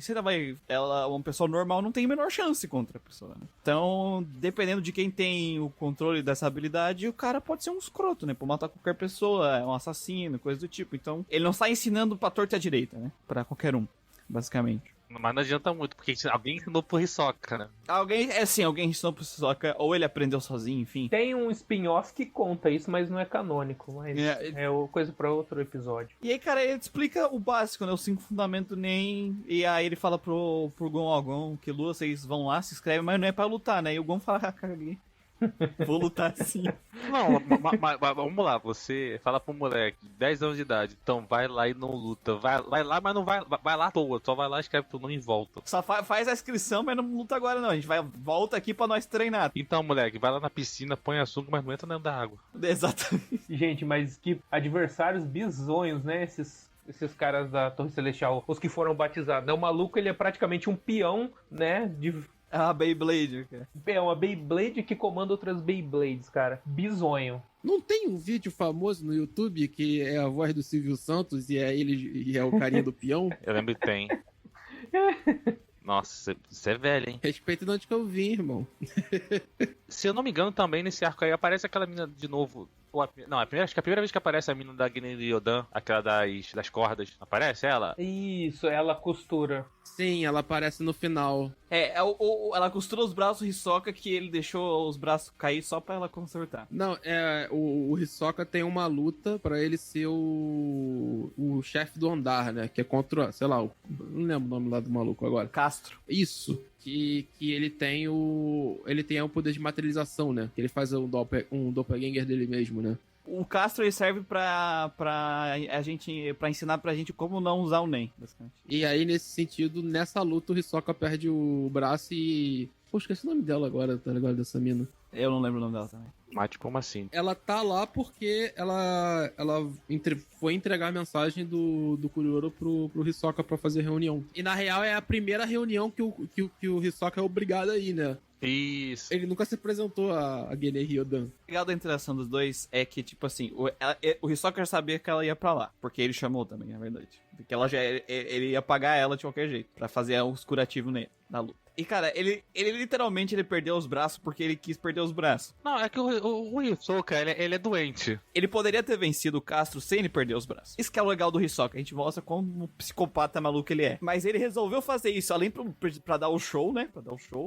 uma pessoa normal não tem a menor chance contra a pessoa, né? Então, dependendo de quem tem o controle dessa habilidade, o cara pode ser um escroto, né? Pode matar qualquer pessoa, é um assassino, coisa do tipo. Então, ele não está ensinando pra torta e à direita, né? Pra qualquer um, basicamente. Mas não adianta muito, porque alguém ensinou pro Hisoka, né? Alguém ensinou pro Hisoka, ou ele aprendeu sozinho, enfim. Tem um spin-off que conta isso, mas não é canônico. Mas é coisa pra outro episódio. E aí, cara, ele explica o básico, né? Os 5 fundamentos Nen. E aí ele fala pro Gon, ó, Gon, Killua, vocês vão lá, se inscrevem, mas não é pra lutar, né? E o Gon fala, caguei. Vou lutar sim. Não, mas vamos lá, você fala pro moleque, 10 anos de idade, então vai lá e não luta. Vai lá, mas não vai lá à toa, só vai lá, escreve teu nome e volta. Só faz a inscrição, mas não luta agora não. A gente volta aqui pra nós treinar. Então, moleque, vai lá na piscina, põe açúcar, mas não entra dentro da água. Exatamente. Gente, mas que adversários bizonhos, né? Esses caras da Torre Celestial, os que foram batizados. O maluco, ele é praticamente um peão, né? Ah, Beyblade, cara. É uma Beyblade que comanda outras Beyblades, cara. Bizonho. Não tem um vídeo famoso no YouTube que é a voz do Silvio Santos e é ele e é o carinha do peão? Eu lembro que tem. Nossa, você é velho, hein? Respeita de onde que eu vim, irmão. Se eu não me engano, também nesse arco aí aparece aquela mina de novo. Não, acho que a primeira vez que aparece a mina da Guiné de Yodan, aquela das cordas, aparece ela? Isso, ela costura. Sim, ela aparece no final. Ela costura os braços do Hisoka, que ele deixou os braços cair só pra ela consertar. Não, o Hisoka tem uma luta pra ele ser o chefe do andar, né? Que é contra, sei lá, não lembro o nome lá do maluco agora. Castro. Isso. Que ele tem o poder de materialização, né? Que ele faz um doppelganger dele mesmo, né? O Castro ele serve pra ensinar pra gente como não usar o Nen, basicamente. E aí, nesse sentido, nessa luta, o Hisoka perde o braço e... Pô, esqueci o nome dela agora, tá ligado? Dessa mina. Eu não lembro o nome dela também. Mas como assim? Ela tá lá porque ela foi entregar a mensagem do Kuryoro pro Hisoka pra fazer reunião. E na real é a primeira reunião que o Hisoka é obrigado a ir, né? Isso. Ele nunca se apresentou a Guiné Ryodan. O legal da interação dos dois é que, tipo assim, o Hisoka já sabia que ela ia pra lá, porque ele chamou também, é verdade. Porque ele ia pagar ela de qualquer jeito, pra fazer os curativos nele, na luta. E, cara, ele literalmente perdeu os braços porque ele quis perder os braços. Não, é que o Hisoka, ele é doente. Ele poderia ter vencido o Castro sem ele perder os braços. Isso que é o legal do Hisoka. A gente mostra como psicopata maluco ele é. Mas ele resolveu fazer isso, além pra dar o show, né?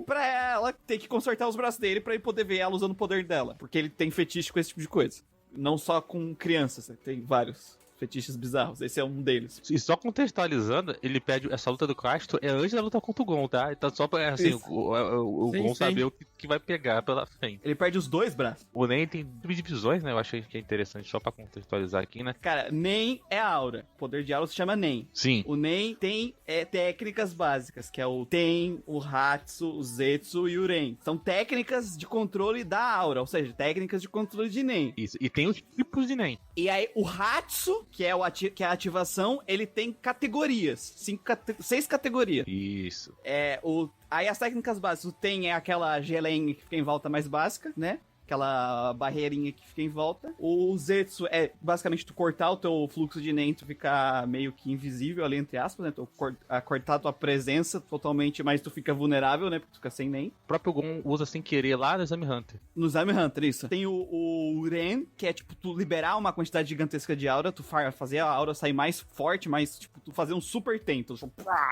Pra ela ter que consertar os braços dele pra ele poder ver ela usando o poder dela. Porque ele tem fetiche com esse tipo de coisa. Não só com crianças, né? Tem vários fetiches bizarros, esse é um deles. E só contextualizando, ele pede essa luta do Castro é antes da luta contra o Gon, tá? Então só pra, assim, o Sim, Gon sim. saber o que vai pegar pela frente. Ele perde os 2 braços. O Nen tem subdivisões, né? Eu achei que é interessante só pra contextualizar aqui, né? Cara, Nen é a aura. O poder de aura se chama Nen. Sim. O Nen tem técnicas básicas, que é o Ten, o Hatsu, o Zetsu e o Ren. São técnicas de controle da aura, ou seja, técnicas de controle de Nen. Isso. E tem os tipos de Nen. E aí, o Hatsu, que é a ativação, ele tem categorias. 6 categorias. Isso. Aí as técnicas básicas, o Ten é aquela geleinha que fica em volta mais básica, né? Aquela barreirinha que fica em volta. O Zetsu é basicamente tu cortar o teu fluxo de Nen, tu ficar meio que invisível ali, entre aspas, né? Tu cortar a tua presença totalmente, mas tu fica vulnerável, né? Porque tu fica sem Nen. O próprio Gon usa sem querer lá no Exame Hunter. No Exame Hunter, isso. Tem o Ren, que é tipo tu liberar uma quantidade gigantesca de aura, tu fazer a aura sair mais forte, mais tipo, tu fazer um super tento. Tipo,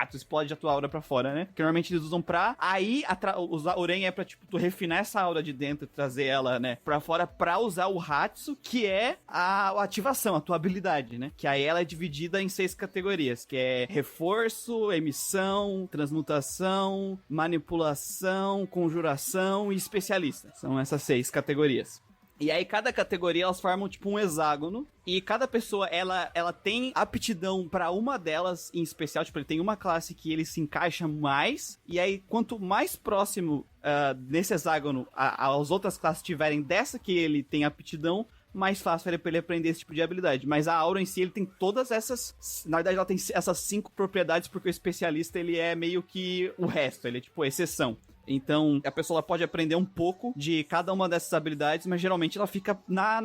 tu explode a tua aura pra fora, né? Que normalmente eles usam pra. Aí usar o Ren é pra tipo tu refinar essa aura de dentro e trazer ela, né, pra fora pra usar o Hatsu, que é a ativação, a tua habilidade, né? Que aí ela é dividida em 6 categorias, que é reforço, emissão, transmutação, manipulação, conjuração e especialista. São essas 6 categorias. E aí cada categoria elas formam tipo um hexágono. E cada pessoa, ela tem aptidão pra uma delas em especial. Tipo, ele tem uma classe que ele se encaixa mais. E aí, quanto mais próximo nesse hexágono as outras classes tiverem dessa que ele tem aptidão, mais fácil é pra ele aprender esse tipo de habilidade. Mas a aura em si, ele tem todas essas... Na verdade, ela tem essas 5 propriedades, porque o especialista, ele é meio que o resto. Ele é tipo exceção. Então, a pessoa pode aprender um pouco de cada uma dessas habilidades, mas geralmente ela fica na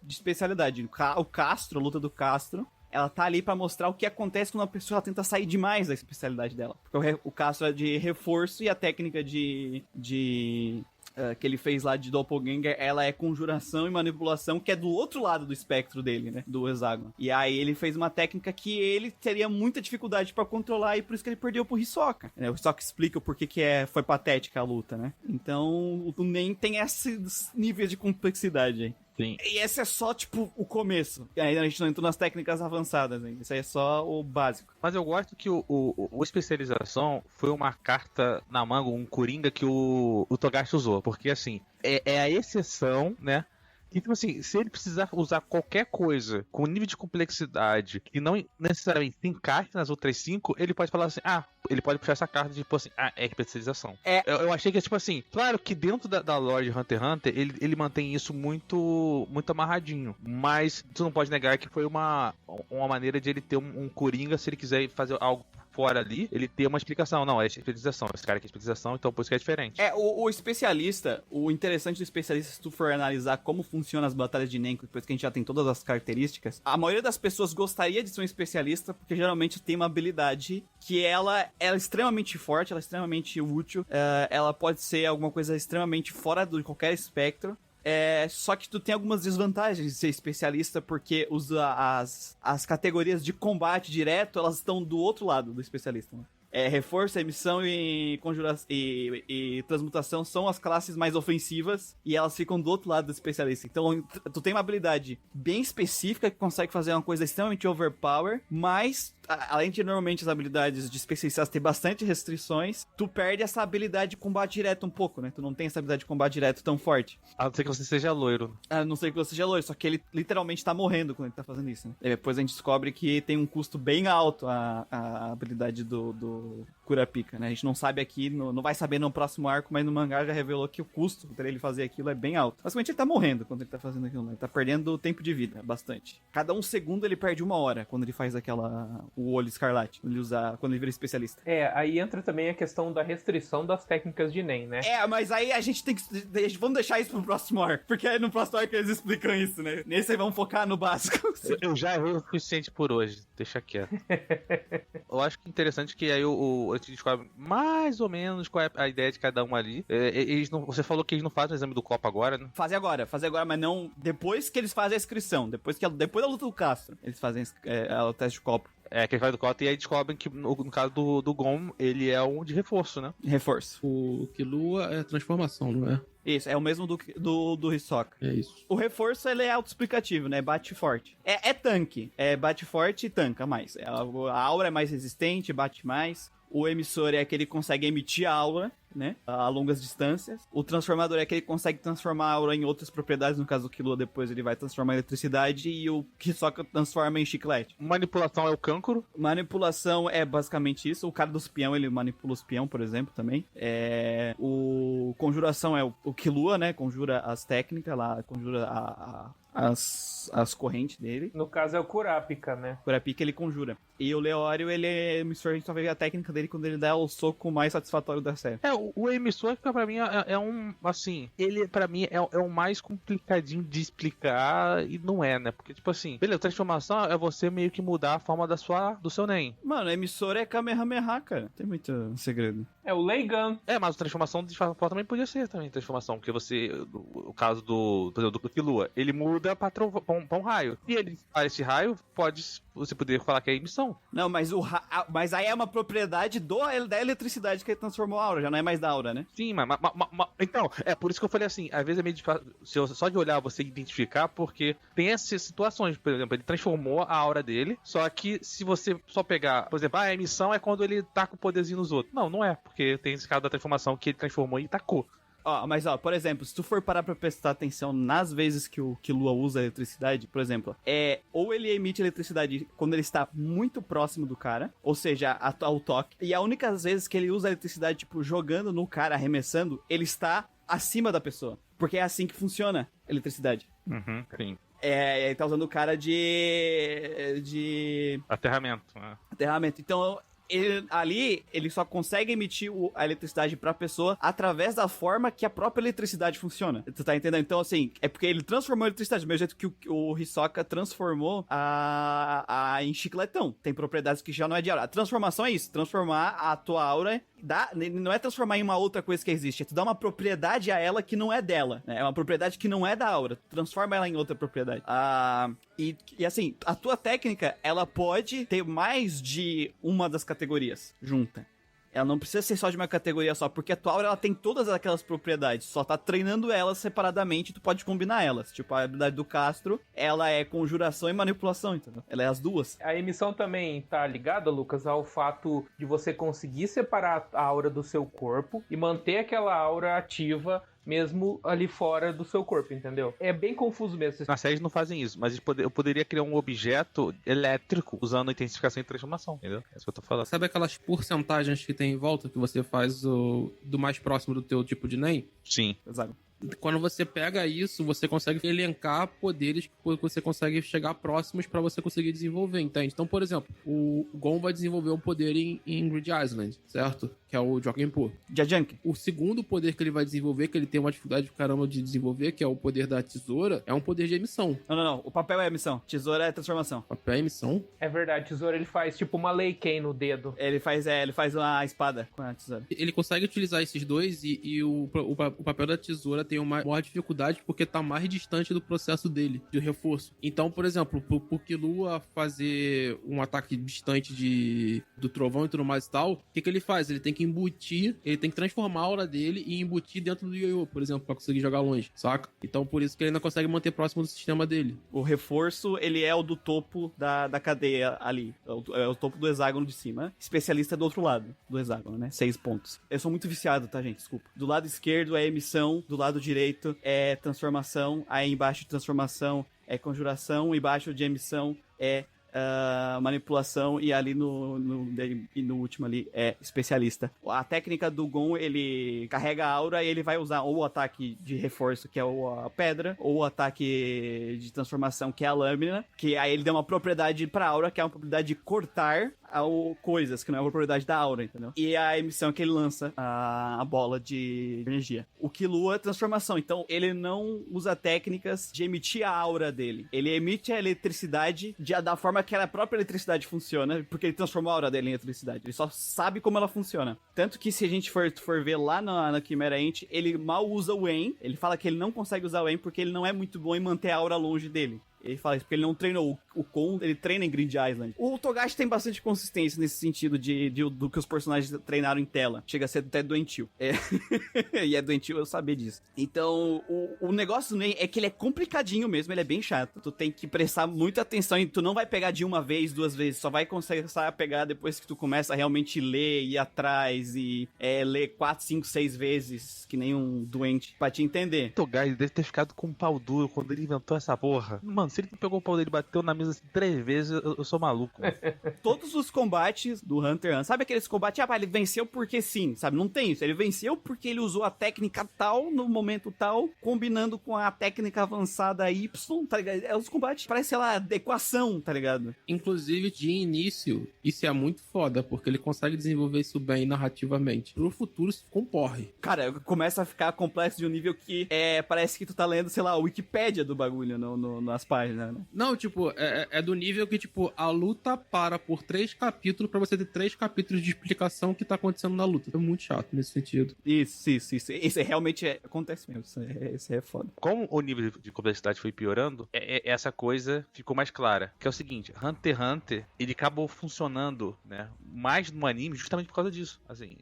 de especialidade. O Castro, a luta do Castro, ela tá ali pra mostrar o que acontece quando a pessoa tenta sair demais da especialidade dela. Porque o Castro é de reforço e a técnica que ele fez lá de Doppelganger, ela é conjuração e manipulação, que é do outro lado do espectro dele, né? Do hexágono. E aí ele fez uma técnica que ele teria muita dificuldade pra controlar e por isso que ele perdeu pro Hisoka. O Hisoka explica o porquê que foi patética a luta, né? Então, o Nen tem esses níveis de complexidade aí. Sim. E esse é só, tipo, o começo. E aí a gente não entrou nas técnicas avançadas ainda. Isso aí é só o básico. Mas eu gosto que o especialização foi uma carta na manga, um coringa que o Togashi usou. Porque, assim, é a exceção, né? Então, assim, se ele precisar usar qualquer coisa com nível de complexidade que não necessariamente se encaixe nas outras 5, ele pode falar assim, ele pode puxar essa carta de, tipo assim, é especialização. Eu achei que, tipo assim, claro que dentro da lore de Hunter x Hunter, ele mantém isso muito amarradinho, mas tu não pode negar que foi uma maneira de ele ter um coringa, se ele quiser fazer algo fora ali, ele tem uma explicação. Não, é especialização. Esse cara aqui é especialização, então por isso que é diferente. O especialista, o interessante do especialista, se tu for analisar como funcionam as batalhas de Nen, depois que a gente já tem todas as características, a maioria das pessoas gostaria de ser um especialista, porque geralmente tem uma habilidade que ela é extremamente forte, ela é extremamente útil, ela pode ser alguma coisa extremamente fora de qualquer espectro. Só que tu tem algumas desvantagens de ser especialista, porque as categorias de combate direto, elas estão do outro lado do especialista, né? Reforço, emissão e conjuração e transmutação são as classes mais ofensivas e elas ficam do outro lado do especialista. Então, tu tem uma habilidade bem específica que consegue fazer uma coisa extremamente overpower, mas além de normalmente as habilidades de especialistas ter bastante restrições, tu perde essa habilidade de combate direto um pouco, né? Tu não tem essa habilidade de combate direto tão forte. A não ser que você seja loiro. A não ser que você seja loiro, só que ele literalmente tá morrendo quando ele tá fazendo isso, né? E depois a gente descobre que tem um custo bem alto a habilidade do Kurapika, né? A gente não sabe aqui, não vai saber no próximo arco, mas no mangá já revelou que o custo pra ele fazer aquilo é bem alto. Basicamente ele tá morrendo quando ele tá fazendo aquilo, né? Ele tá perdendo tempo de vida, bastante. Cada um segundo ele perde 1 hora quando ele faz o olho escarlate, quando ele vira especialista. Aí entra também a questão da restrição das técnicas de Nen, né? Mas aí a gente tem que... Vamos deixar isso pro próximo arco, porque aí no próximo arco eles explicam isso, né? Nesse aí vamos focar no básico. Eu já errei o suficiente por hoje, deixa quieto. Eu acho que é interessante que aí a gente descobre mais ou menos qual é a ideia de cada um ali. Você falou que eles não fazem o exame do copo agora, né? Fazer agora, mas não depois que eles fazem a inscrição, depois da luta do Castro, eles fazem o teste de copo. Que ele faz do copo e aí descobrem que no caso do Gon, ele é um de reforço, né? Reforço. O Killua é transformação, não é? Isso, é o mesmo do Hisoka. É isso. O reforço, ele é autoexplicativo, né? Bate forte. É tanque. Bate forte e tanca mais. A aura é mais resistente, bate mais. O emissor é que ele consegue emitir a aura, né? A longas distâncias. O transformador é que ele consegue transformar a aura em outras propriedades. No caso do Killua, depois ele vai transformar em eletricidade. E o Hisoka transforma em chiclete. Manipulação é o Kankuro. Manipulação é basicamente isso. O cara dos peão, ele manipula os peão, por exemplo, também. O conjuração é o Killua, né? Conjura as técnicas lá, conjura as correntes dele. No caso é o Kurapika, né? Kurapika ele conjura. E o Leório, ele é emissor, a gente só vê a técnica dele quando ele dá o soco mais satisfatório da série. O emissor, que pra mim é um, assim, ele pra mim é o mais complicadinho de explicar e não é, né? Porque, tipo assim, beleza, transformação é você meio que mudar a forma do seu Nen. Mano, emissor é Kamehameha, cara. Não tem muito segredo. É o Leigan. Mas a transformação de forma também podia ser também transformação, porque você, o caso por exemplo, do Killua, ele muda pra um raio. E ele faz esse raio, você poderia falar que é emissão. Não, mas aí é uma propriedade da eletricidade que ele transformou a aura, já não é mais da aura, né? Sim, mas então, por isso que eu falei assim, às vezes é meio difícil, só de olhar você identificar, porque tem essas situações, por exemplo, ele transformou a aura dele, só que se você só pegar, por exemplo, a emissão é quando ele taca o poderzinho nos outros. Não é, porque tem esse caso da transformação que ele transformou e tacou. Mas por exemplo, se tu for parar pra prestar atenção nas vezes que o Killua usa a eletricidade, por exemplo, ou ele emite eletricidade quando ele está muito próximo do cara, ou seja, ao toque, e a única vez que ele usa a eletricidade, tipo, jogando no cara, arremessando, ele está acima da pessoa. Porque é assim que funciona a eletricidade. Sim. Ele tá usando o cara de... Aterramento, né? Aterramento. Então... ele só consegue emitir a eletricidade pra pessoa através da forma que a própria eletricidade funciona. Tu tá entendendo? Então, assim, é porque ele transformou a eletricidade, do mesmo jeito que o Hisoka transformou em chicletão. Tem propriedades que já não é de aura. A transformação é isso, transformar a tua aura... não é transformar em uma outra coisa que existe, é tu dar uma propriedade a ela que não é dela, né? É uma propriedade que não é da aura, tu transforma ela em outra propriedade. E assim, a tua técnica, ela pode ter mais de uma das categorias junta. Ela não precisa ser só de uma categoria só, porque a tua aura, ela tem todas aquelas propriedades, só tá treinando elas separadamente, tu pode combinar elas. Tipo, a habilidade do Castro, ela é conjuração e manipulação, entendeu? Ela é as duas. A emissão também tá ligada, Lucas, ao fato de você conseguir separar a aura do seu corpo e manter aquela aura ativa mesmo ali fora do seu corpo, entendeu? É bem confuso mesmo. Na série eles não fazem isso, mas eu poderia criar um objeto elétrico usando intensificação e transformação, entendeu? É isso que eu tô falando. Sabe aquelas porcentagens que tem em volta que você faz do mais próximo do teu tipo de Nen? Sim. Exato. Quando você pega isso, você consegue elencar poderes que você consegue chegar próximos pra você conseguir desenvolver, entende? Então, por exemplo, o Gon vai desenvolver um poder em Grid Island, certo? Que é o Jokenpo. Jajunk. O segundo poder que ele vai desenvolver, que ele tem uma dificuldade de caramba de desenvolver, que é o poder da tesoura, é um poder de emissão. Não. O papel é emissão. Tesoura é transformação. Papel é emissão? É verdade, tesoura ele faz tipo uma Leiken no dedo. Ele faz uma espada com a tesoura. Ele consegue utilizar esses dois e o papel da tesoura tem uma maior dificuldade porque tá mais distante do processo dele, de reforço. Então, por exemplo, pro Killua fazer um ataque distante do trovão e tudo mais e tal, o que ele faz? Ele tem que embutir, ele tem que transformar a aura dele e embutir dentro do Yoyo, por exemplo, pra conseguir jogar longe, saca? Então, por isso que ele ainda consegue manter próximo do sistema dele. O reforço, ele é o do topo da cadeia ali. É o topo do hexágono de cima. Especialista do outro lado do hexágono, né? 6 pontos. Eu sou muito viciado, tá, gente? Desculpa. Do lado esquerdo é emissão, do lado direito é transformação, aí embaixo de transformação é conjuração, embaixo de emissão é manipulação e ali no último ali é especialista. A técnica do Gon, ele carrega a aura e ele vai usar ou o ataque de reforço, que é a pedra, ou o ataque de transformação, que é a lâmina, que aí ele dá uma propriedade pra aura, que é uma propriedade de cortar coisas, que não é a propriedade da aura, entendeu? E a emissão que ele lança a bola de energia. O Killua é transformação, então ele não usa técnicas de emitir a aura dele. Ele emite a eletricidade da forma que a própria eletricidade funciona, porque ele transformou a aura dele em eletricidade. Ele só sabe como ela funciona. Tanto que se a gente for ver lá na Chimera Ant, ele mal usa o En. Ele fala que ele não consegue usar o En porque ele não é muito bom em manter a aura longe dele. Ele fala isso porque ele não treinou. O Kon, ele treina em Grid Island. O Togashi tem bastante consistência nesse sentido do que os personagens treinaram em tela. Chega a ser até doentio. E é doentio eu saber disso. Então, o negócio do Nen é que ele é complicadinho mesmo, ele é bem chato. Tu tem que prestar muita atenção e tu não vai pegar de uma vez, duas vezes. Só vai começar a pegar depois que tu começa a realmente ler, ir atrás e ler 4, 5, 6 vezes, que nem um doente, pra te entender. O Togashi deve ter ficado com um pau duro quando ele inventou essa porra. Mano, se ele pegou o pau dele e bateu na mesa assim 3 vezes, eu sou maluco. Todos os combates do Hunter x Hunter, sabe aqueles combates, ele venceu porque sim, sabe? Não tem isso. Ele venceu porque ele usou a técnica tal, no momento tal, combinando com a técnica avançada Y, tá ligado? Os combates parecem, sei lá, equação, tá ligado? Inclusive, de início, isso é muito foda, porque ele consegue desenvolver isso bem narrativamente. Pro futuro, se comporre. Cara, começa a ficar complexo de um nível que parece que tu tá lendo, sei lá, a Wikipédia do bagulho nas páginas, né? Não, tipo, é do nível que, tipo, a luta para por 3 capítulos pra você ter 3 capítulos de explicação que tá acontecendo na luta. É muito chato nesse sentido. Isso. Isso realmente acontece mesmo. Isso é foda. Como o nível de complexidade foi piorando, essa coisa ficou mais clara. Que é o seguinte, Hunter x Hunter, ele acabou funcionando, né, mais no anime justamente por causa disso. Assim,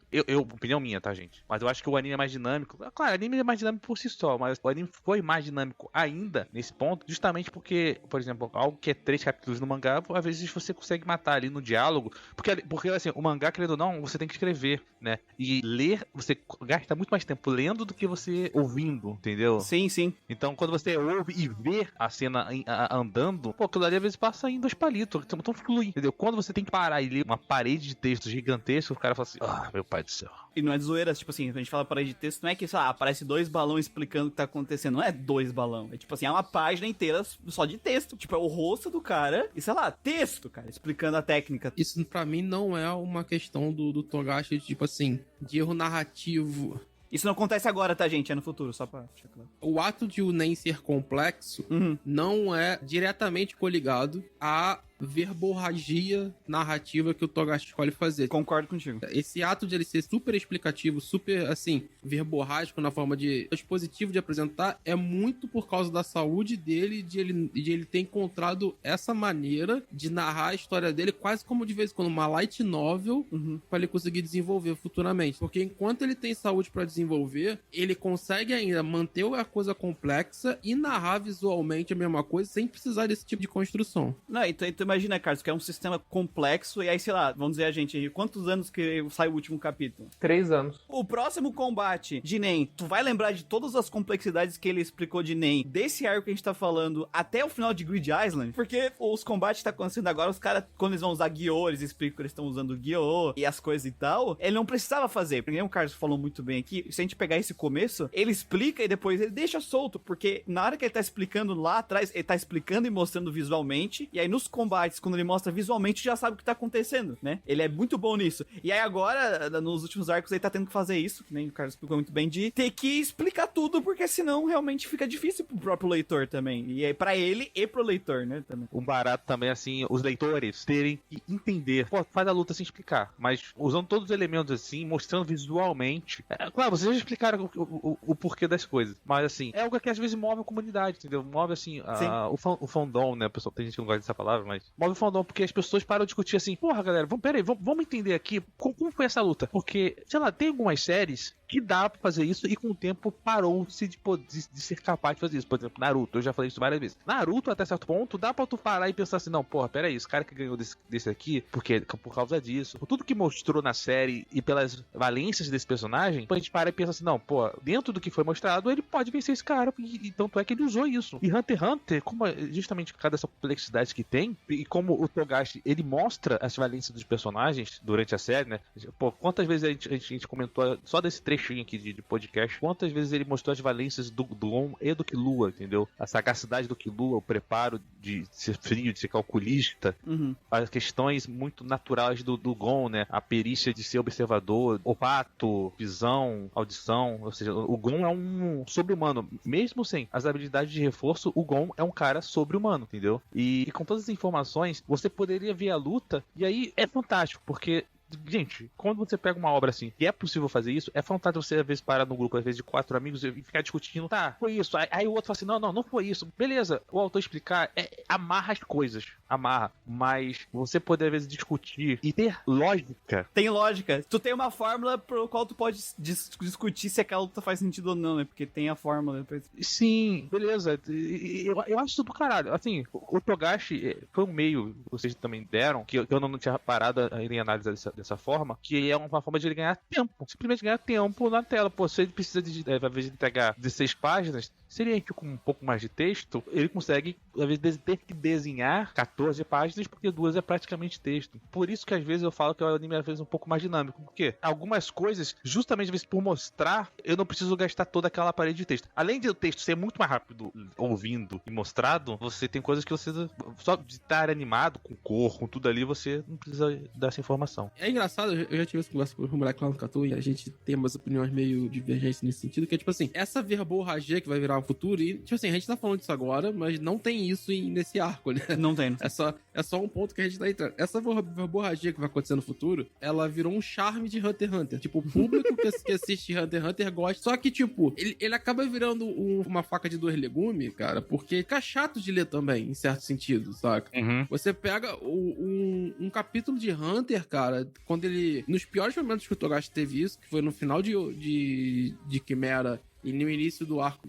opinião minha, tá, gente? Mas eu acho que o anime é mais dinâmico. Claro, o anime é mais dinâmico por si só, mas o anime foi mais dinâmico ainda nesse ponto, justamente porque, por exemplo, algo que é 3 capítulos no mangá, às vezes você consegue matar ali no diálogo, porque assim, o mangá, querendo ou não, você tem que escrever, né? E ler, você gasta muito mais tempo lendo do que você ouvindo, entendeu? Sim. Então, quando você ouve e vê a cena andando, pô, aquilo ali às vezes passa em 2 palitos, então flui, entendeu? Quando você tem que parar e ler uma parede de texto gigantesco, o cara fala assim, meu pai do céu. E não é de zoeira, tipo assim, a gente fala parede de texto, não é que, sei lá, aparece 2 balões explicando o que tá acontecendo, não é 2 balões, é tipo assim, é uma página inteira só de texto, tipo, é o rosto do cara e, sei lá, texto, cara, explicando a técnica. Isso pra mim não é uma questão do Togashi, tipo assim, de erro narrativo. Isso não acontece agora, tá, gente? É no futuro, só pra deixar claro. O ato de o Nen ser complexo não é diretamente coligado à verborragia narrativa que o Togashi escolhe fazer. Concordo contigo. Esse ato de ele ser super explicativo, super, assim, verborrágico na forma de dispositivo de apresentar, é muito por causa da saúde dele, de ele ter encontrado essa maneira de narrar a história dele, quase como de vez em quando uma light novel, pra ele conseguir desenvolver futuramente. Porque enquanto ele tem saúde pra desenvolver, ele consegue ainda manter a coisa complexa e narrar visualmente a mesma coisa sem precisar desse tipo de construção. Não, então imagina, Carlos, que é um sistema complexo e aí, sei lá, vamos dizer a gente, quantos anos que sai o último capítulo? 3 anos. O próximo combate de Nen, tu vai lembrar de todas as complexidades que ele explicou de Nen, desse arco que a gente tá falando até o final de Grid Island? Porque os combates que tá acontecendo agora, os caras, quando eles vão usar Gyo, eles explicam que eles estão usando Gyo e as coisas e tal, ele não precisava fazer, porque o Carlos falou muito bem aqui, se a gente pegar esse começo, ele explica e depois ele deixa solto, porque na hora que ele tá explicando lá atrás, ele tá explicando e mostrando visualmente, e aí nos combates, quando ele mostra visualmente, já sabe o que tá acontecendo, né? Ele é muito bom nisso. E aí agora, nos últimos arcos, ele tá tendo que fazer isso, que nem o Carlos explicou muito bem, de ter que explicar tudo, porque senão realmente fica difícil pro próprio leitor também. E é pra ele e pro leitor, né? Também. Um barato também, assim, os leitores terem que entender. Pô, faz a luta sem explicar, mas usando todos os elementos assim, mostrando visualmente. Claro, vocês já explicaram o porquê das coisas, mas assim, é algo que às vezes move a comunidade, entendeu? Move assim, o fandom, né? Pessoal, tem gente que não gosta dessa palavra, mas move o fandom, porque as pessoas param de discutir assim, porra, galera, vamos entender aqui como foi essa luta. Porque, sei lá, tem algumas séries que dá pra fazer isso e com o tempo parou-se de ser capaz de fazer isso. Por exemplo, Naruto, eu já falei isso várias vezes. Naruto, até certo ponto, dá pra tu parar e pensar assim, não, porra, peraí, esse cara que ganhou desse aqui, por causa disso, por tudo que mostrou na série e pelas valências desse personagem, a gente para e pensa assim, não, pô, dentro do que foi mostrado, ele pode vencer esse cara, e tanto é que ele usou isso. E Hunter x Hunter, como justamente por causa dessa complexidade que tem, e como o Togashi, ele mostra as valências dos personagens durante a série, né? Pô, quantas vezes a gente comentou só desse trechinho aqui de podcast, quantas vezes ele mostrou as valências do Gon e do Killua, entendeu? A sagacidade do Killua, o preparo de ser frio, de ser calculista, as questões muito naturais do Gon, né? A perícia de ser observador, olfato, visão, audição, ou seja, o Gon é um sobre-humano, mesmo sem as habilidades de reforço, o Gon é um cara sobre-humano, entendeu? E com todas as informações, você poderia ver a luta, e aí é fantástico, porque gente, quando você pega uma obra assim e é possível fazer isso, é fantástico você às vezes parar num grupo, às vezes de 4 amigos e ficar discutindo, tá, foi isso, aí o outro fala assim, não foi isso, beleza, o autor explicar, amarra as coisas, mas você poder às vezes discutir e ter lógica. Tem lógica. Tu tem uma fórmula pro qual tu pode discutir se aquela luta faz sentido ou não, né? Porque tem a fórmula. Sim, beleza. Eu acho isso do caralho. Assim, o Togashi foi um meio que vocês também deram, que eu não tinha parado em analisar dessa forma, que é uma forma de ele ganhar tempo. Simplesmente ganhar tempo na tela. Pô, se ele precisa ao invés de entregar 16 páginas, se ele enche com um pouco mais de texto, ele consegue, às vezes, ter que desenhar 14 páginas, porque 2 é praticamente texto. Por isso que às vezes eu falo que o anime é às vezes um pouco mais dinâmico, porque algumas coisas, justamente às vezes por mostrar, eu não preciso gastar toda aquela parede de texto. Além de o texto ser muito mais rápido ouvindo e mostrado, você tem coisas que você, só de estar animado, com cor, com tudo ali, você não precisa dar essa informação. É engraçado, eu já tive essa conversa com o moleque lá no Catu, e a gente tem umas opiniões meio divergentes nesse sentido, que é tipo assim, essa verborragia que vai virar o futuro, e tipo assim, a gente tá falando disso agora, mas não tem isso nesse arco, né? Não tem. É só um ponto que a gente tá entrando. Essa verborragia que vai acontecer no futuro, ela virou um charme de Hunter x Hunter. Tipo, o público que assiste Hunter x Hunter gosta. Só que, tipo, ele acaba virando uma faca de dois legumes, cara, porque fica chato de ler também, em certo sentido, saca? Você pega um capítulo de Hunter, cara, quando ele... Nos piores momentos que o Togashi teve isso, que foi no final de Quimera e no início do arco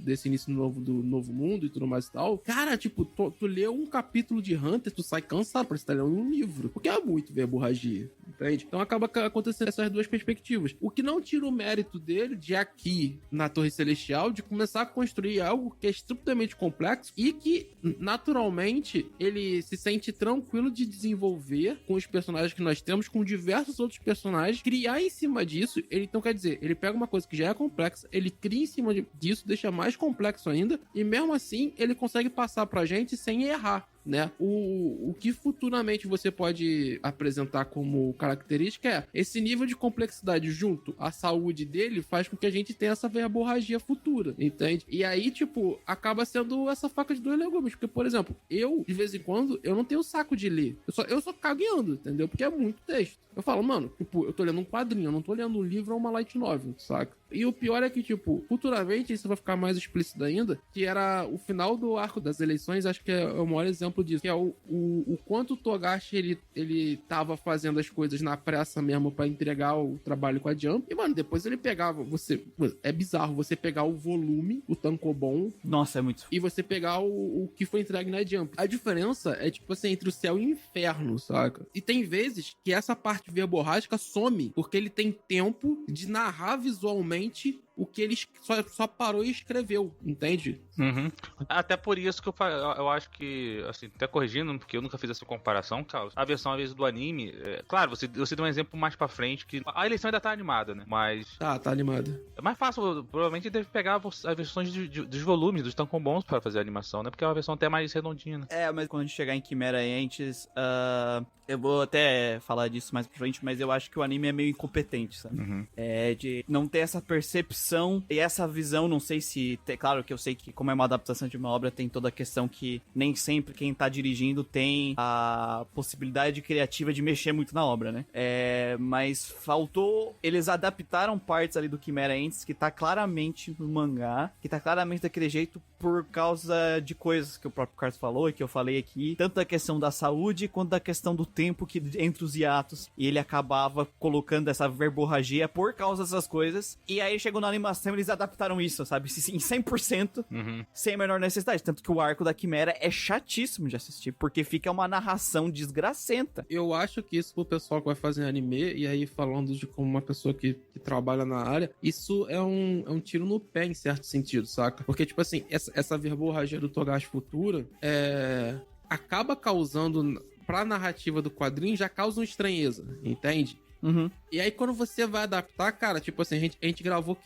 desse início do Novo Mundo e tudo mais e tal, cara, tipo, tu lê um capítulo de Hunter, tu sai cansado, parece que tá lendo um livro, porque é muito verborragia, entende? Então acaba acontecendo essas duas perspectivas. O que não tira o mérito dele de aqui, na Torre Celestial, de começar a construir algo que é estupidamente complexo e que, naturalmente, ele se sente tranquilo de desenvolver com os personagens que nós temos, com diversos outros personagens, criar em cima disso. Então, quer dizer, ele pega uma coisa que já é complexa, ele cria em cima disso, deixa mais complexo ainda, e mesmo assim ele consegue passar pra gente sem errar, né? O que futuramente você pode apresentar como característica é esse nível de complexidade junto à saúde dele faz com que a gente tenha essa verborragia futura, entende? E aí, tipo, acaba sendo essa faca de dois legumes, porque, por exemplo, eu, de vez em quando, eu não tenho saco de ler. Eu só cagueando, entendeu? Porque é muito texto. Eu falo, mano, tipo, eu tô lendo um quadrinho, eu não tô lendo um livro ou uma light novel, saca? E o pior é que, tipo, futuramente isso vai ficar mais explícito ainda, que era o final do arco das eleições, acho que é o maior exemplo disso, que é o quanto o Togashi, ele tava fazendo as coisas na pressa mesmo pra entregar o trabalho com a Jump, e, mano, depois ele pegava, é bizarro, você pegar o volume, o tankobon, nossa, é muito, e você pegar o que foi entregue na Jump. A diferença é, tipo assim, entre o céu e o inferno, saca? E tem vezes que essa parte verborrágica some, porque ele tem tempo de narrar visualmente o que ele só parou e escreveu, entende? Até por isso que eu acho que, assim, até corrigindo, porque eu nunca fiz essa comparação, Carlos, a versão, às vezes, do anime, claro, você deu um exemplo mais pra frente, que a eleição ainda tá animada, né? Mas... Tá animada. É mais fácil, provavelmente deve pegar as versões dos volumes, dos tankobons pra fazer a animação, né? Porque é uma versão até mais redondinha, né? Mas quando a gente chegar em Quimera antes, eu vou até falar disso mais pra frente, mas eu acho que o anime é meio incompetente, sabe? De não ter essa percepção adaptação e essa visão, não sei se... Claro que eu sei que como é uma adaptação de uma obra, tem toda a questão que nem sempre quem tá dirigindo tem a possibilidade criativa de mexer muito na obra, né? Mas faltou... Eles adaptaram partes ali do Chimera Ants que tá claramente no mangá, que tá claramente daquele jeito por causa de coisas que o próprio Carlos falou e que eu falei aqui, tanto da questão da saúde quanto da questão do tempo que entre os hiatos, e ele acabava colocando essa verborragia por causa dessas coisas, e aí chegou na animação e eles adaptaram isso, sabe? Em 100%, sem a menor necessidade, tanto que o arco da Quimera é chatíssimo de assistir, porque fica uma narração desgracenta. Eu acho que isso pro pessoal que vai fazer anime, e aí falando de como uma pessoa que trabalha na área, isso é um tiro no pé em certo sentido, saca? Porque, tipo assim, essa verborragia do Togashi Futura acaba causando, pra narrativa do quadrinho, já causa uma estranheza, entende? E aí quando você vai adaptar, cara, tipo assim, a gente gravou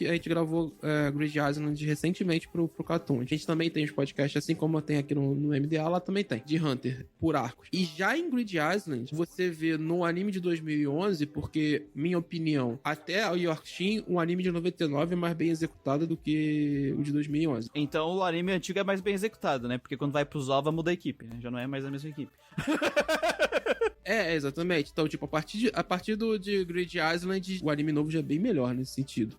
Grid Island recentemente pro Cartoon. A gente também tem os podcasts, assim como tem aqui no MDA, lá também tem, de Hunter, por arcos. E já em Grid Island, você vê no anime de 2011, porque, minha opinião, até o Yorkshin, um anime de 99 é mais bem executado do que o de 2011. Então o anime antigo é mais bem executado, né? Porque quando vai pros OVA muda a equipe, né? Já não é mais a mesma equipe. Exatamente. Então, tipo, a partir de Grid Island, o anime novo já é bem melhor nesse sentido.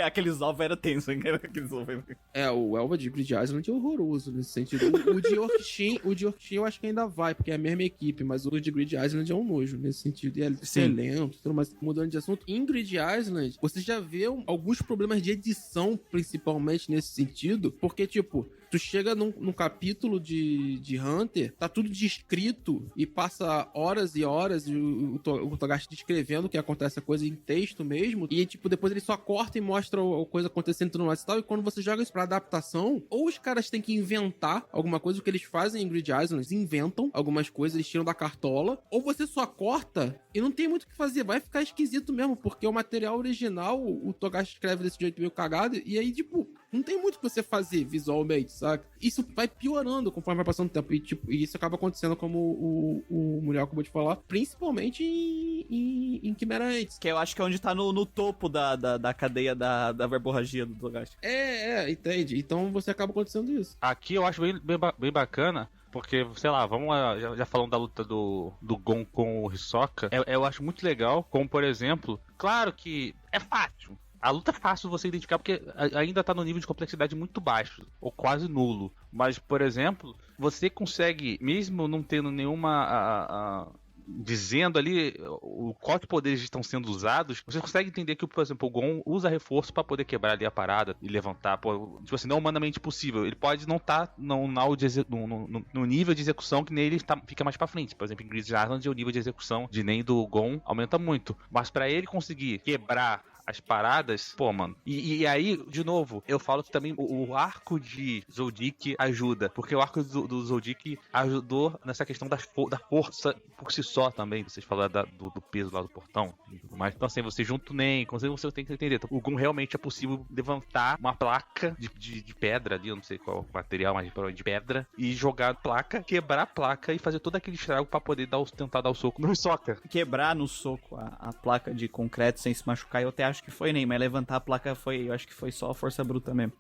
Aqueles OVA era tenso, hein? Aqueles OVA. O Elva de Grid Island é horroroso nesse sentido. O de Yorkshin eu acho que ainda vai, porque é a mesma equipe, mas o de Grid Island é um nojo nesse sentido. E é lento, tudo mais. Mudando de assunto, em Grid Island, você já vê alguns problemas de edição, principalmente nesse sentido, porque, tipo, tu chega num capítulo de Hunter, tá tudo descrito e passa horas e horas o Togashi descrevendo o que acontece, a coisa em texto mesmo, e tipo, depois ele só corta e mostra a coisa acontecendo tudo mais e tal, e quando você joga isso pra adaptação, ou os caras têm que inventar alguma coisa, o que eles fazem em Grid Island, eles inventam algumas coisas, eles tiram da cartola, ou você só corta e não tem muito o que fazer, vai ficar esquisito mesmo, porque o material original, o Togashi escreve desse jeito meio cagado, e aí, tipo, não tem muito o que você fazer visualmente, saca? Isso vai piorando conforme vai passando o tempo. E isso acaba acontecendo, como o Muriel acabou de falar, principalmente em Chimera Ants. Que eu acho que é onde tá no topo da cadeia da verborragia do Togashi. Entende? Então você acaba acontecendo isso. Aqui eu acho bem bacana. Porque, sei lá, já falando da luta do Gon com o Hisoka, eu acho muito legal, como por exemplo, claro que é fácil. A luta é fácil você identificar porque ainda tá no nível de complexidade muito baixo, ou quase nulo. Mas, por exemplo, você consegue, mesmo não tendo nenhuma... dizendo ali qual de poderes estão sendo usados, você consegue entender que, por exemplo, o Gon usa reforço pra poder quebrar ali a parada e levantar. Tipo assim, não é humanamente possível. Ele pode não estar no nível de execução que nele fica mais pra frente. Por exemplo, em Grid Island, o nível de execução de Nen do Gon aumenta muito. Mas pra ele conseguir quebrar as paradas, pô, mano. E aí, de novo, eu falo que também o arco de Zoldyck ajuda. Porque o arco do Zoldyck ajudou nessa questão da força por si só também. Vocês falaram do peso lá do portão. Mas então, assim, você junta o Nen, você tem que entender. Então, o Gon realmente é possível levantar uma placa de pedra ali, eu não sei qual o material, mas de pedra, e jogar a placa, quebrar a placa e fazer todo aquele estrago pra poder tentar dar o soco no Hisoka. Quebrar no soco a placa de concreto sem se machucar, eu até acho que foi nem, mas levantar a placa eu acho que foi só a força bruta mesmo.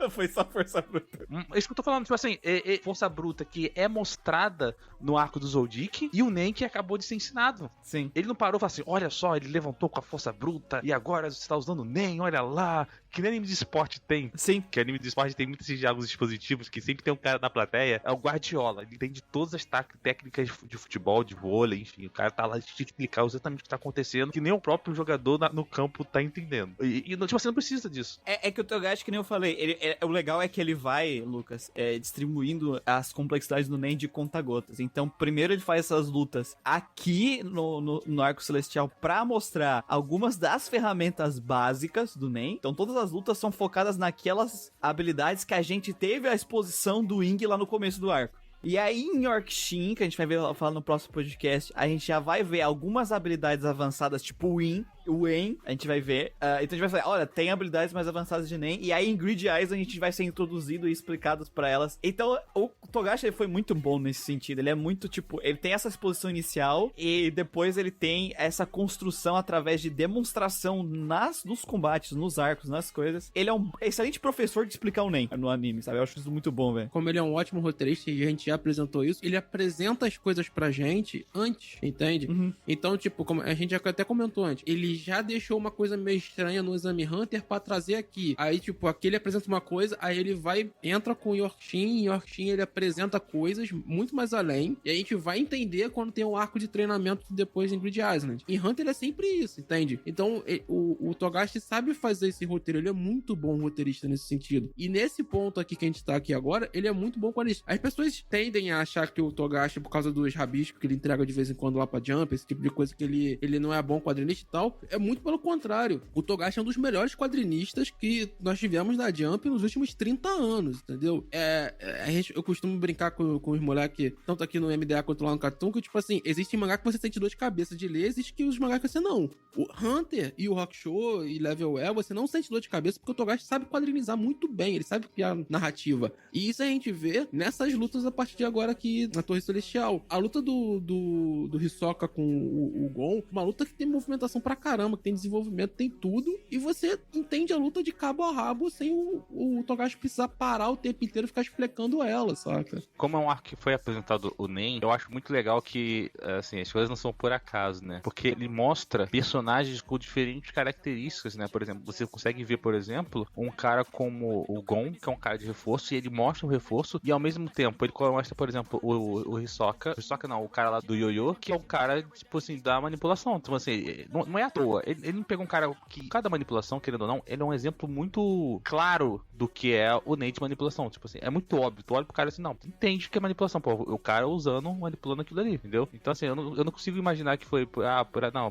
Foi só força bruta. É isso que eu tô falando, tipo assim, força bruta que é mostrada no arco do Zoldyck e o Nen que acabou de ser ensinado. Sim. Ele não parou e falou assim, olha só, ele levantou com a força bruta e agora você tá usando o Nen, olha lá. Que nem anime de esporte tem. Sim. Que anime de esporte tem muitos jogos dispositivos que sempre tem um cara na plateia, é o Guardiola. Ele entende todas as técnicas de futebol, de vôlei, enfim. O cara tá lá de explicar exatamente o que tá acontecendo, que nem o próprio jogador no campo tá entendendo. E tipo, você não precisa disso. É que o Togashi, que nem eu falei, o legal é que ele vai, Lucas, distribuindo as complexidades do Nen de conta-gotas. Então, primeiro ele faz essas lutas aqui no Arco Celestial pra mostrar algumas das ferramentas básicas do Nen. Então, todas as lutas são focadas naquelas habilidades que a gente teve a exposição do Ing lá no começo do arco. E aí em Yorkshin, que a gente vai ver falar no próximo podcast, a gente já vai ver algumas habilidades avançadas, tipo o En, a gente vai ver. Então a gente vai falar, olha, tem habilidades mais avançadas de Nen. E aí em Grid Eyes a gente vai ser introduzido e explicado pra elas. Então o Togashi ele foi muito bom nesse sentido. Ele é muito, tipo, ele tem essa exposição inicial e depois ele tem essa construção através de demonstração nos combates, nos arcos, nas coisas. Ele é um excelente professor de explicar o Nen no anime, sabe? Eu acho isso muito bom, velho. Como ele é um ótimo roteirista e a gente já apresentou isso, ele apresenta as coisas pra gente antes, entende? Uhum. Então, tipo, como a gente já até comentou antes, ele já deixou uma coisa meio estranha no Exame Hunter pra trazer aqui. Aí, tipo, aqui ele apresenta uma coisa, aí ele entra com o Yorkshin, em Yorkshin ele apresenta coisas muito mais além, e a gente vai entender quando tem um arco de treinamento depois em Grid Island. Em Hunter é sempre isso, entende? Então, o Togashi sabe fazer esse roteiro, ele é muito bom roteirista nesse sentido. E nesse ponto aqui que a gente tá aqui agora, ele é muito bom quadrinista. As pessoas tendem a achar que o Togashi, por causa dos rabiscos que ele entrega de vez em quando lá pra Jump, esse tipo de coisa que ele não é bom quadrinista e tal, é muito pelo contrário. O Togashi é um dos melhores quadrinistas que nós tivemos na Jump nos últimos 30 anos, entendeu? Eu costumo brincar com os moleques, tanto aqui no MDA quanto lá no Cartoon, que tipo assim, existe mangá que você sente dor de cabeça de ler, existe que os mangá que você não. O Hunter e o Hakusho e Level L, você não sente dor de cabeça porque o Togashi sabe quadrinizar muito bem, ele sabe criar narrativa. E isso a gente vê nessas lutas a partir de agora aqui na Torre Celestial. A luta do Hisoka com o Gon, uma luta que tem movimentação pra caramba, que tem desenvolvimento, tem tudo, e você entende a luta de cabo a rabo sem o Togashi precisar parar o tempo inteiro e ficar explicando ela, saca? Como é um arco que foi apresentado o Nen, eu acho muito legal que, assim, as coisas não são por acaso, né? Porque ele mostra personagens com diferentes características, né? Por exemplo, você consegue ver, por exemplo, um cara como o Gon, que é um cara de reforço, e ele mostra o reforço, e ao mesmo tempo ele mostra, por exemplo, o Hisoka. O Hisoka não, o cara lá do Yoyo, que é um cara, tipo assim, da manipulação. Então, assim, não é à toa. Ele não pega um cara que, cada manipulação, querendo ou não, ele é um exemplo muito claro do que é o Nen de manipulação. Tipo assim, é muito óbvio. Tu olha pro cara assim, não, tu entende que é manipulação. Pô, o cara manipulando aquilo ali, entendeu? Então, assim, eu não consigo imaginar que foi,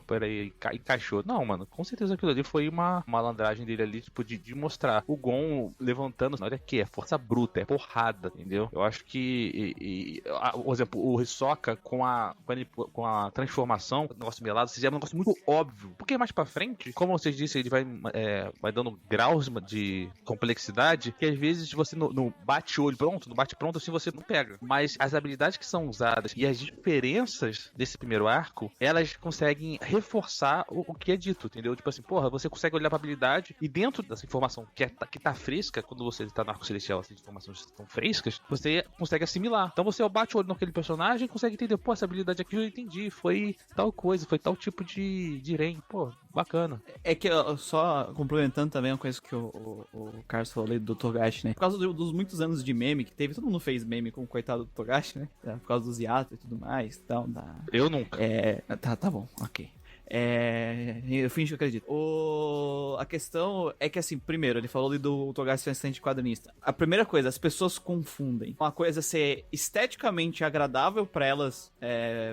peraí, encaixou. Não, mano, com certeza aquilo ali foi uma malandragem dele ali, tipo, de mostrar o Gon levantando, olha aqui, é força bruta, é porrada, entendeu? Eu acho que, por exemplo, o Hisoka com a transformação, o negócio melado, é um negócio muito óbvio. Porque mais pra frente, como vocês disseram, ele vai dando graus de complexidade que às vezes você no bate-olho pronto, no bate-pronto, assim você não pega. Mas as habilidades que são usadas e as diferenças desse primeiro arco, elas conseguem reforçar o que é dito, entendeu? Tipo assim, porra, você consegue olhar pra habilidade e dentro dessa informação que tá fresca, quando você tá no arco celestial, essas informações estão frescas, você consegue assimilar. Então você bate o olho naquele personagem e consegue entender, pô, essa habilidade aqui eu entendi, foi tal coisa, foi tal tipo de Ren, pô, bacana. É que, só complementando também uma coisa que o Carlos falou ali do Togashi, né? Por causa dos muitos anos de meme que teve, todo mundo fez meme com o coitado do Togashi, né? Por causa dos hiatos e tudo mais. Então, Eu nunca. Tá bom, ok. Eu finjo que acredito. A questão é que, assim, primeiro, ele falou ali do Togashi ser um excelente quadrinista. A primeira coisa, as pessoas confundem uma coisa ser esteticamente agradável pra elas,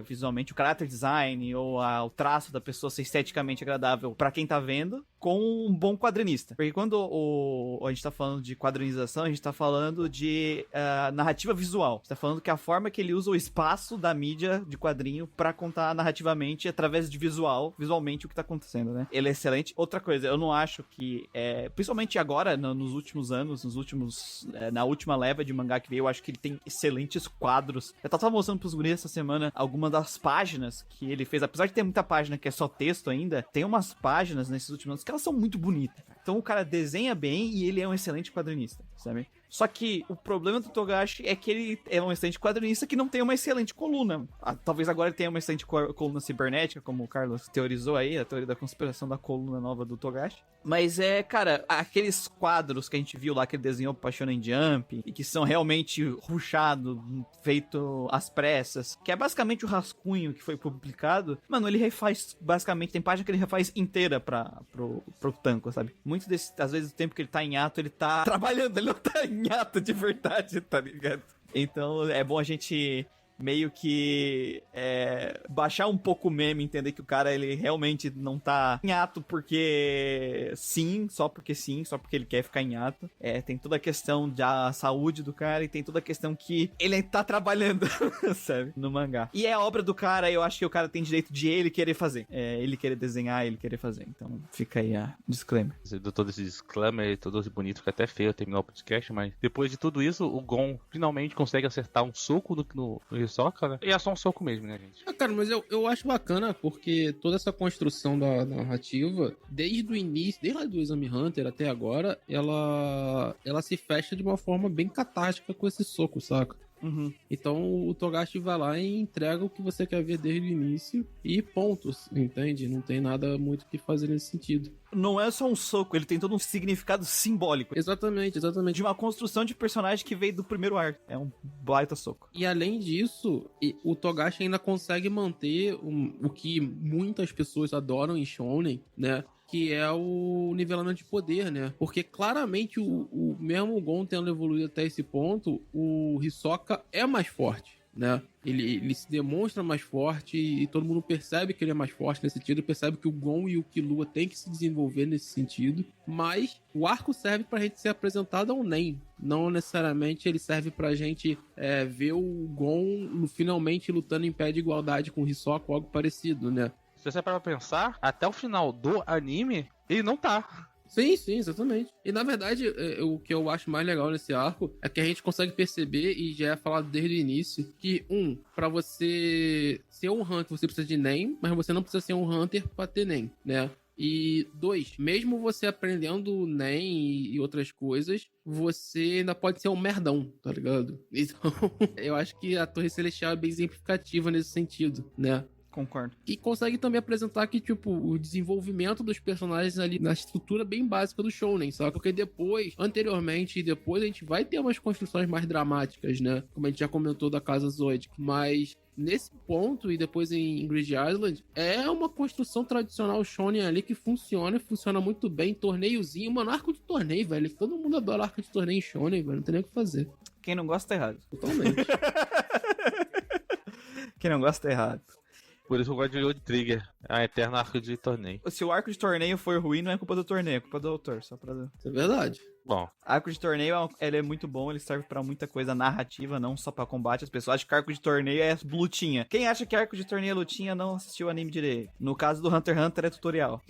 visualmente, o character design ou o traço da pessoa ser esteticamente agradável pra quem tá vendo, com um bom quadrinista. Porque quando a gente tá falando de quadrinização, a gente tá falando de narrativa visual. A gente tá falando que a forma que ele usa o espaço da mídia de quadrinho pra contar narrativamente através de visualmente o que tá acontecendo, né? Ele é excelente. Outra coisa, eu não acho que, principalmente agora, nos últimos anos, na última leva de mangá que veio, eu acho que ele tem excelentes quadros. Eu tava mostrando pros guris essa semana algumas das páginas que ele fez, apesar de ter muita página que é só texto ainda, tem umas páginas nesses últimos anos que elas são muito bonitas. Então o cara desenha bem e ele é um excelente quadrinista, sabe? Só que o problema do Togashi é que ele é um excelente quadrinista que não tem uma excelente coluna. Talvez agora ele tenha uma excelente coluna cibernética, como o Carlos teorizou aí, a teoria da conspiração da coluna nova do Togashi. Mas cara, aqueles quadros que a gente viu lá que ele desenhou pro Shonen Jump e que são realmente ruchados, feito às pressas, que é basicamente o rascunho que foi publicado, mano, ele refaz, basicamente, tem página que ele refaz inteira pro Tanko, sabe? Muitos desses, às vezes, o tempo que ele tá em ato, ele tá trabalhando, ele não tá em ato de verdade, tá ligado? Então, é bom a gente meio que baixar um pouco o meme, entender que o cara, ele realmente não tá em ato porque sim, só porque ele quer ficar em ato. Tem toda a questão da saúde do cara e tem toda a questão que ele tá trabalhando, sabe, no mangá. E é a obra do cara, eu acho que o cara tem direito de ele querer fazer. Ele querer desenhar, ele querer fazer. Então fica aí a disclaimer. Todo esse disclaimer, todo esse bonito, fica até feio terminar o podcast, mas depois de tudo isso, o Gon finalmente consegue acertar um soco no Hisoka, né? E é só um soco mesmo, né, gente? Cara, mas eu acho bacana porque toda essa construção da narrativa, desde o início, desde lá do Exame Hunter até agora, ela se fecha de uma forma bem catártica com esse soco, saca? Uhum. Então o Togashi vai lá e entrega o que você quer ver desde o início e pontos, entende? Não tem nada muito o que fazer nesse sentido. Não é só um soco, ele tem todo um significado simbólico. Exatamente. De uma construção de personagem que veio do primeiro arco. É um baita soco. E além disso, o Togashi ainda consegue manter o que muitas pessoas adoram em Shonen, né? Que é o nivelamento de poder, né? Porque claramente o mesmo Gon tendo evoluído até esse ponto, o Hisoka é mais forte, né? Ele se demonstra mais forte e todo mundo percebe que ele é mais forte nesse sentido, percebe que o Gon e o Killua têm que se desenvolver nesse sentido, mas o arco serve pra gente ser apresentado ao Nen, não necessariamente ele serve pra gente ver o Gon finalmente lutando em pé de igualdade com o Hisoka ou algo parecido, né? Se você parar pra pensar, até o final do anime, ele não tá. Sim, exatamente. E na verdade, o que eu acho mais legal nesse arco é que a gente consegue perceber, e já é falado desde o início, que pra você ser um Hunter, você precisa de Nen, mas você não precisa ser um Hunter pra ter Nen, né? E 2, mesmo você aprendendo Nen e outras coisas, você ainda pode ser um merdão, tá ligado? Então, eu acho que a Torre Celestial é bem exemplificativa nesse sentido, né? Concordo. E consegue também apresentar que, tipo, o desenvolvimento dos personagens ali na estrutura bem básica do Shonen, sabe? Porque anteriormente e depois, a gente vai ter umas construções mais dramáticas, né? Como a gente já comentou da Casa Zoidic. Mas nesse ponto, e depois em Grid Island, é uma construção tradicional Shonen ali que funciona muito bem. Torneiozinho, mano, arco de torneio, velho. Todo mundo adora arco de torneio em Shonen, velho. Não tem nem o que fazer. Quem não gosta tá errado. Totalmente. Quem não gosta tá errado. Por isso eu gosto de Road Trigger, a eterna arco de torneio. Se o arco de torneio for ruim, não é culpa do torneio, é culpa do autor, só pra... Isso é verdade. Bom, Arco de torneio, ele é muito bom, ele serve pra muita coisa narrativa, não só pra combate. As pessoas acham que arco de torneio é lutinha. Quem acha que arco de torneio é lutinha não assistiu o anime direito. No caso do Hunter x Hunter é tutorial.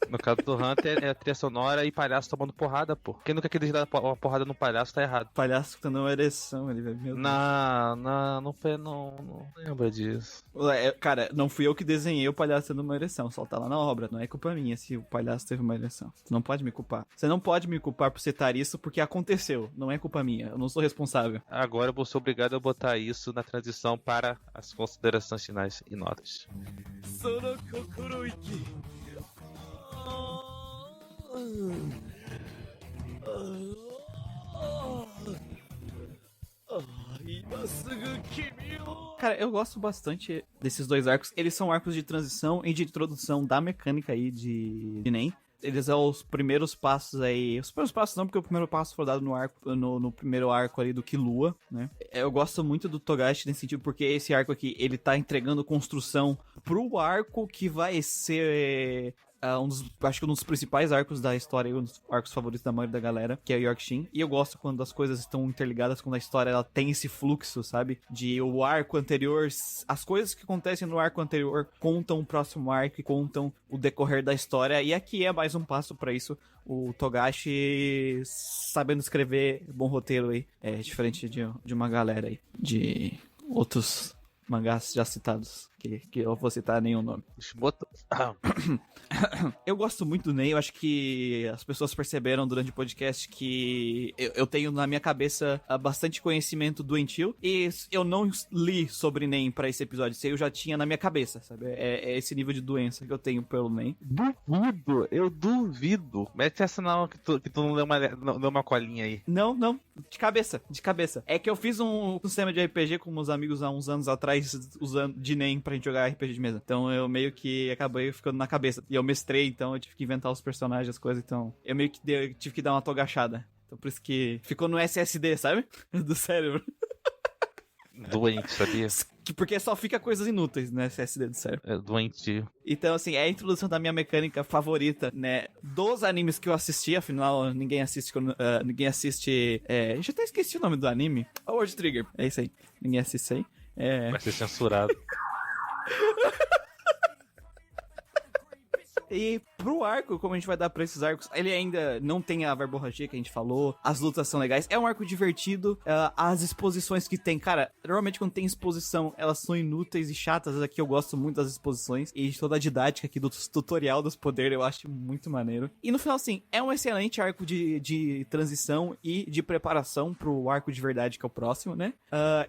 No caso do Hunter é trilha sonora e palhaço tomando porrada, pô. Quem nunca quis dar uma porrada no palhaço tá errado. Palhaço dando uma ereção ali, velho. Meu Deus. Não lembra disso. Cara, não fui eu que desenhei o palhaço tendo uma ereção, só tá lá na obra, não é culpa minha se o palhaço teve uma ereção. Você não pode me culpar. Você não pode me culpar por citar isso porque aconteceu, não é culpa minha, eu não sou responsável. Agora eu vou ser obrigado a botar isso na transição para as considerações finais e notas. Cara, eu gosto bastante desses dois arcos. Eles são arcos de transição e de introdução da mecânica aí de Nen. Eles são os primeiros passos aí. Os primeiros passos não, porque o primeiro passo foi dado no primeiro arco ali do Killua, né? Eu gosto muito do Togashi nesse sentido, porque esse arco aqui, ele tá entregando construção pro arco que vai ser... acho que um dos principais arcos da história, um dos arcos favoritos da maioria da galera, que é o Yorkshin. E eu gosto quando as coisas estão interligadas, quando a história ela tem esse fluxo, sabe? De o arco anterior, as coisas que acontecem no arco anterior contam o próximo arco e contam o decorrer da história. E aqui é mais um passo pra isso. O Togashi sabendo escrever bom roteiro aí. É diferente de uma galera aí, de outros mangás já citados, que eu vou citar nenhum nome. Eu gosto muito do Nen, eu acho que as pessoas perceberam durante o podcast que eu tenho na minha cabeça bastante conhecimento doentio, e eu não li sobre Nen pra esse episódio, isso aí eu já tinha na minha cabeça, sabe? É esse nível de doença que eu tenho pelo Nen. Eu duvido. Mete essa não, que tu não deu uma colinha aí. Não, de cabeça. É que eu fiz um sistema de RPG com meus amigos há uns anos atrás, usando de Nen pra gente jogar RPG de mesa. Então eu meio que acabei ficando na cabeça. E eu mestrei, então eu tive que inventar os personagens, as coisas. Então eu meio que tive que dar uma togachada. Então por isso que ficou no SSD, sabe? Do cérebro. Doente, sabia? Porque só fica coisas inúteis no SSD do cérebro. É doente. Então, assim, é a introdução da minha mecânica favorita, né? Dos animes que eu assisti, afinal, ninguém assiste. Já até esqueci o nome do anime. World Trigger. É isso aí. Ninguém assiste isso aí. Vai ser censurado. E pro arco, como a gente vai dar pra esses arcos, ele ainda não tem a verborragia que a gente falou, as lutas são legais, é um arco divertido, as exposições que tem, cara, normalmente quando tem exposição, elas são inúteis e chatas, aqui eu gosto muito das exposições, e toda a didática aqui do tutorial dos poderes, eu acho muito maneiro. E no final, assim, é um excelente arco de transição e de preparação pro arco de verdade, que é o próximo, né?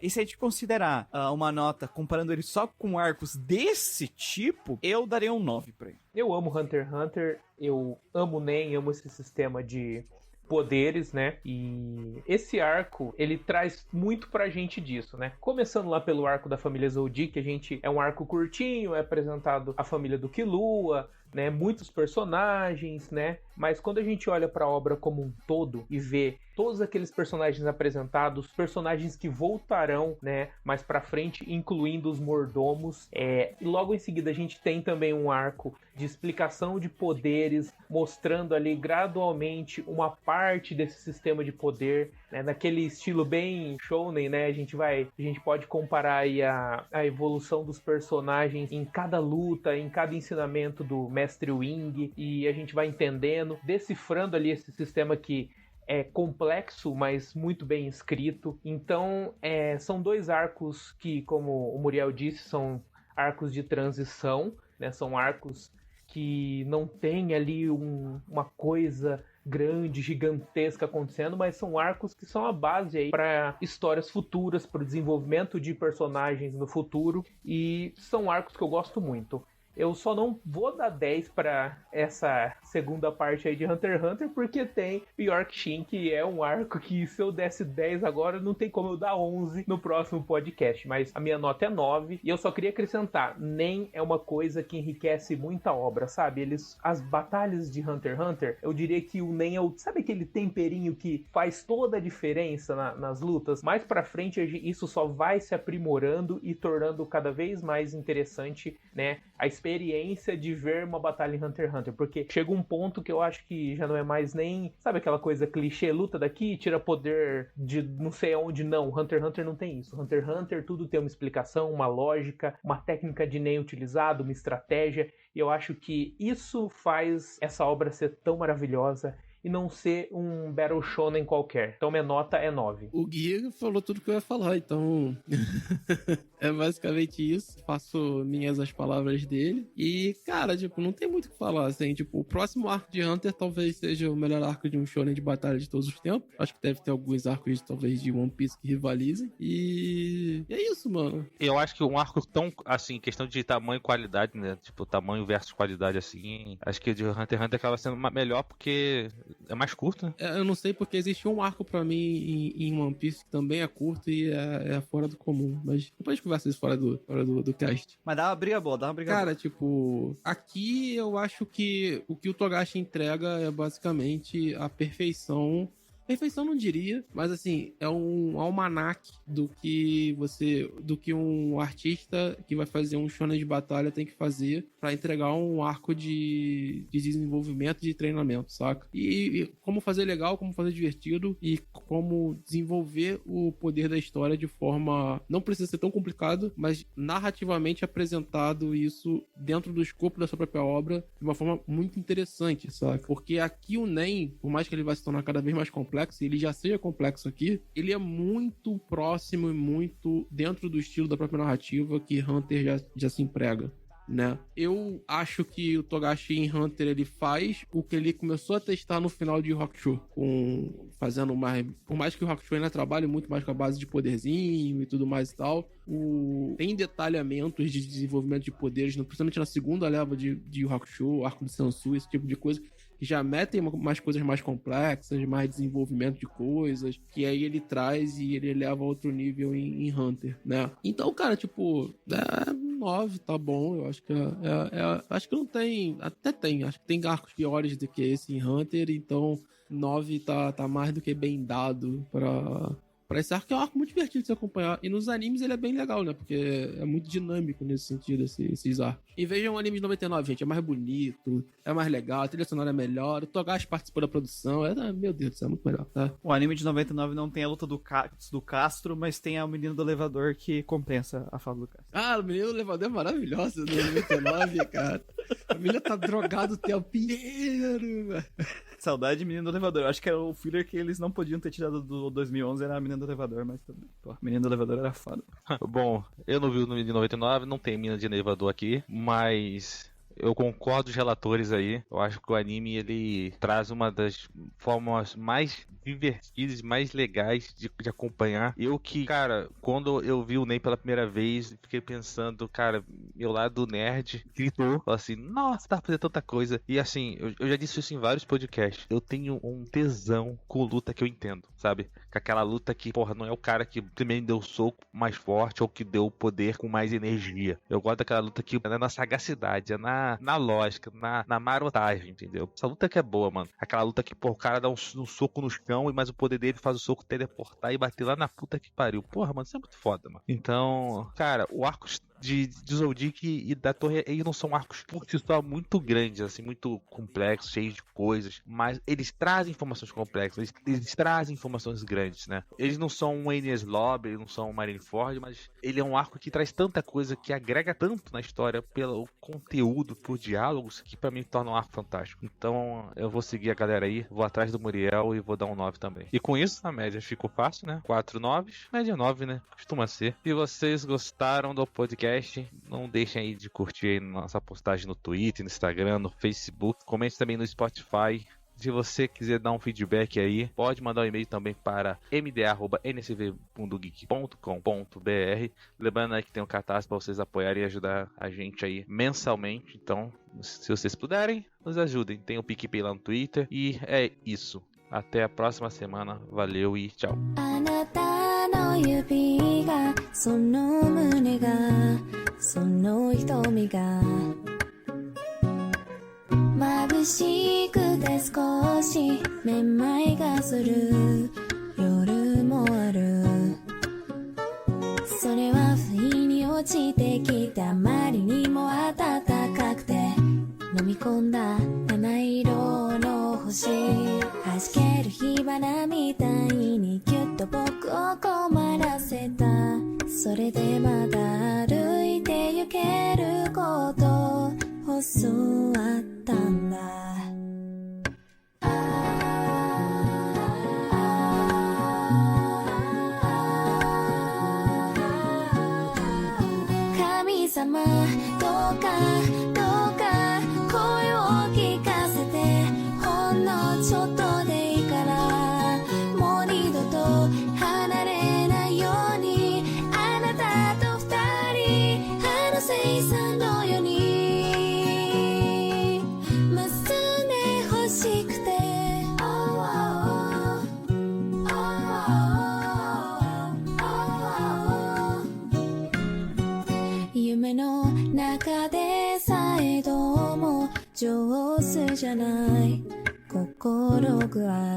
E se a gente considerar uma nota, comparando ele só com arcos desse tipo, eu daria um 9 pra ele. Eu amo Hunter x Hunter, eu amo Nen, amo esse sistema de poderes, né? E esse arco, ele traz muito pra gente disso, né? Começando lá pelo arco da família Zoldyck, que a gente é um arco curtinho, é apresentado a família do Killua, né? Muitos personagens, né? Mas quando a gente olha pra obra como um todo e vê todos aqueles personagens apresentados, personagens que voltarão, né, mais pra frente, incluindo os mordomos, e logo em seguida a gente tem também um arco de explicação de poderes, mostrando ali gradualmente uma parte desse sistema de poder, né, naquele estilo bem shounen, né, a gente pode comparar aí a evolução dos personagens em cada luta, em cada ensinamento do Mestre Wing, e a gente vai entendendo, decifrando ali esse sistema que é complexo, mas muito bem escrito. Então, são dois arcos que, como o Muriel disse, são arcos de transição, né? São arcos que não tem ali uma coisa grande, gigantesca acontecendo, mas são arcos que são a base aí para histórias futuras, para o desenvolvimento de personagens no futuro, e são arcos que eu gosto muito. Eu só não vou dar 10 para essa segunda parte aí de Hunter x Hunter, porque tem York Shin, que é um arco que se eu desse 10 agora, não tem como eu dar 11 no próximo podcast. Mas a minha nota é 9, e eu só queria acrescentar, Nen é uma coisa que enriquece muita obra, sabe? As batalhas de Hunter x Hunter, eu diria que o Nen sabe aquele temperinho que faz toda a diferença nas lutas? Mais pra frente, isso só vai se aprimorando e tornando cada vez mais interessante, né? A experiência de ver uma batalha em Hunter x Hunter, porque chega um ponto que eu acho que já não é mais nem, sabe aquela coisa clichê, luta daqui, tira poder de não sei aonde, não, Hunter x Hunter não tem isso, Hunter x Hunter tudo tem uma explicação, uma lógica, uma técnica de Nen utilizado, uma estratégia, e eu acho que isso faz essa obra ser tão maravilhosa e não ser um Battle Shonen qualquer. Então minha nota é 9. O Gui falou tudo que eu ia falar, então é basicamente isso. Faço minhas as palavras dele. E, cara, tipo, não tem muito o que falar, assim. Tipo, o próximo arco de Hunter talvez seja o melhor arco de um shonen de batalha de todos os tempos. Acho que deve ter alguns arcos, talvez, de One Piece que rivalizem. E é isso, mano. Eu acho que um arco tão, assim, questão de tamanho e qualidade, né? Tipo, tamanho versus qualidade, assim. Acho que o de Hunter x Hunter acaba sendo melhor porque é mais curto, né? Eu não sei porque existe um arco pra mim em One Piece que também é curto e é fora do comum. Mas depois a gente conversa isso fora do cast. Mas dá uma briga boa, Cara, tipo, aqui eu acho que o que o Togashi entrega é basicamente a perfeição. Perfeição não diria, mas assim, é um almanaque do que um artista que vai fazer um shonen de batalha tem que fazer pra entregar um arco de desenvolvimento, de treinamento, saca? E como fazer legal, como fazer divertido e como desenvolver o poder da história de forma... Não precisa ser tão complicado, mas narrativamente apresentado isso dentro do escopo da sua própria obra de uma forma muito interessante, saca? Porque aqui o Nen, por mais que ele vai se tornar cada vez mais complexo, ele já seja complexo aqui, ele é muito próximo e muito dentro do estilo da própria narrativa que Hunter já se emprega, né? Eu acho que o Togashi em Hunter, ele faz o que ele começou a testar no final de Yu Hakusho, fazendo mais... Por mais que o Hakusho ainda trabalhe muito mais com a base de poderzinho e tudo mais e tal, tem detalhamentos de desenvolvimento de poderes, principalmente na segunda leva de Yu Hakusho, arco de Sansu, esse tipo de coisa, que já metem umas coisas mais complexas, mais desenvolvimento de coisas, que aí ele traz e ele eleva a outro nível em Hunter, né? Então, cara, tipo, 9, tá bom, eu acho que acho que não tem, até tem, acho que tem arcos piores do que esse em Hunter, então 9 tá mais do que bem dado pra esse arco, que é um arco muito divertido de se acompanhar. E nos animes ele é bem legal, né? Porque é muito dinâmico nesse sentido, esses arcos. E vejam o anime de 99, gente. É mais bonito, é mais legal, a trilha sonora é melhor, o Togashi participou da produção. Meu Deus do céu, é muito melhor, tá? O anime de 99 não tem a luta do Castro, mas tem a menina do elevador que compensa a fala do Castro. Ah, o menino do elevador é maravilhoso no 99, cara. A menina tá drogada o tempo inteiro, velho. Saudade de menino do elevador. Eu acho que era o filler que eles não podiam ter tirado do 2011, era a menina do elevador, mas também. Pô, a menina do elevador era foda. Bom, eu não vi o número de 99, não tem mina de elevador aqui, mas eu concordo com os relatores aí. Eu acho que o anime ele traz uma das formas mais divertidas, mais legais de acompanhar. Eu que, cara, quando eu vi o Ney pela primeira vez, fiquei pensando, cara, meu lado nerd gritou, falou assim, nossa, dá pra fazer tanta coisa. E assim, eu já disse isso em vários podcasts. Eu tenho um tesão com luta que eu entendo, sabe? Com aquela luta que, porra, não é o cara que primeiro deu o soco mais forte ou que deu o poder com mais energia. Eu gosto daquela luta que é na sagacidade, é na lógica, na marotagem, entendeu? Essa luta que é boa, mano. Aquela luta que, porra, o cara dá um soco no chão, mas o poder dele faz o soco teleportar e bater lá na puta que pariu. Porra, mano, isso é muito foda, mano. Então, cara, o arco de Zoldyck e da Torre, eles não são arcos por si só muito grandes, assim, muito complexos, cheios de coisas, mas eles trazem informações complexas, eles trazem informações grandes, né? Eles não são um Enies Lobby, eles não são um Marineford, mas ele é um arco que traz tanta coisa, que agrega tanto na história pelo conteúdo, por diálogos, que pra mim torna um arco fantástico. Então, eu vou seguir a galera aí, vou atrás do Muriel e vou dar um 9 também. E com isso, a média ficou fácil, né? 4 9, média 9, né? Costuma ser. Se vocês gostaram do podcast, não deixem aí de curtir aí nossa postagem no Twitter, no Instagram, no Facebook. Comente também no Spotify. Se você quiser dar um feedback aí, pode mandar um e-mail também para mda@nsv.geek.com.br. Lembrando aí que tem um Catarse para vocês apoiarem e ajudar a gente aí mensalmente. Então, se vocês puderem, nos ajudem. Tem o PicPay lá no Twitter. E é isso. Até a próxima semana. Valeu e tchau. 指がその胸がその瞳が眩しくて少しめまいがする夜もあるそれは不意に落ちてきてあまりにも暖かくて飲み込んだ七色の星弾ける火花みたいにギュッと僕を困らせたそれでまた歩いて行けることを教わったんだ神様どうか声を聞かせてほんのちょっとでいいからもう二度と離れないようにあなたと二人あの星座のように結んで欲しくて夢の中でさえどうも上手じゃない心具合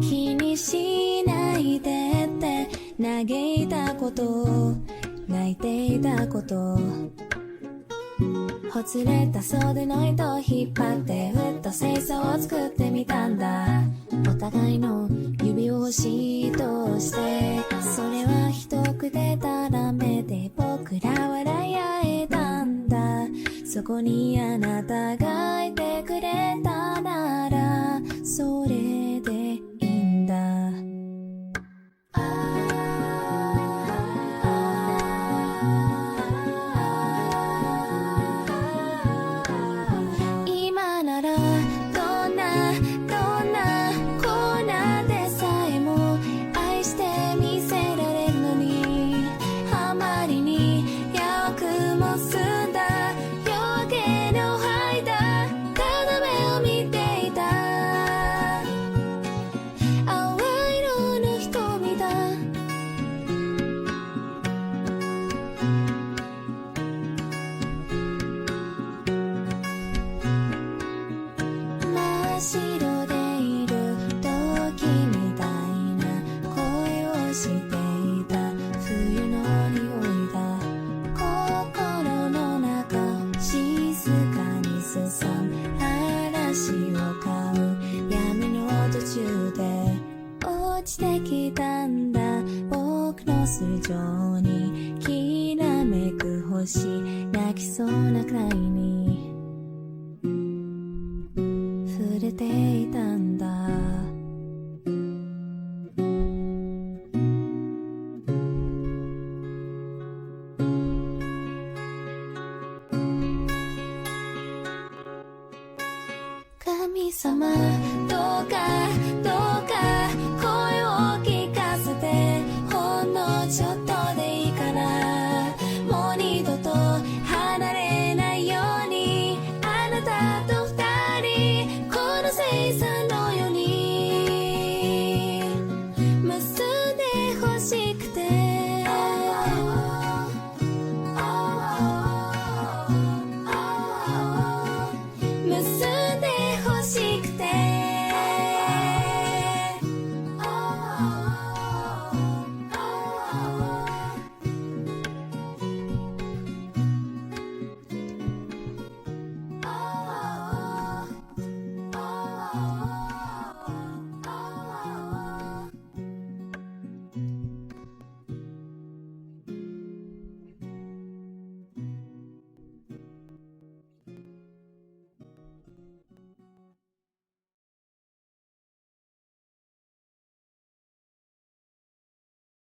気にしないでって嘆いたこと泣いていたことほつれた袖の糸を引っ張ってふっと星座を作ってみたんだお互いの指を星としてそれは一口でたらめて僕ら笑い合えたんだそこにあなたがいてくれたならそれでいいんだ今ならどんなこんなでさえも愛してみせられるのにあまりによくも澄んだ夜明けの吐いたただ目を見ていた上にきらめく星泣きそうなくらいに触れていたんだ神様どうかどうか声を聞かせてほんのちょっと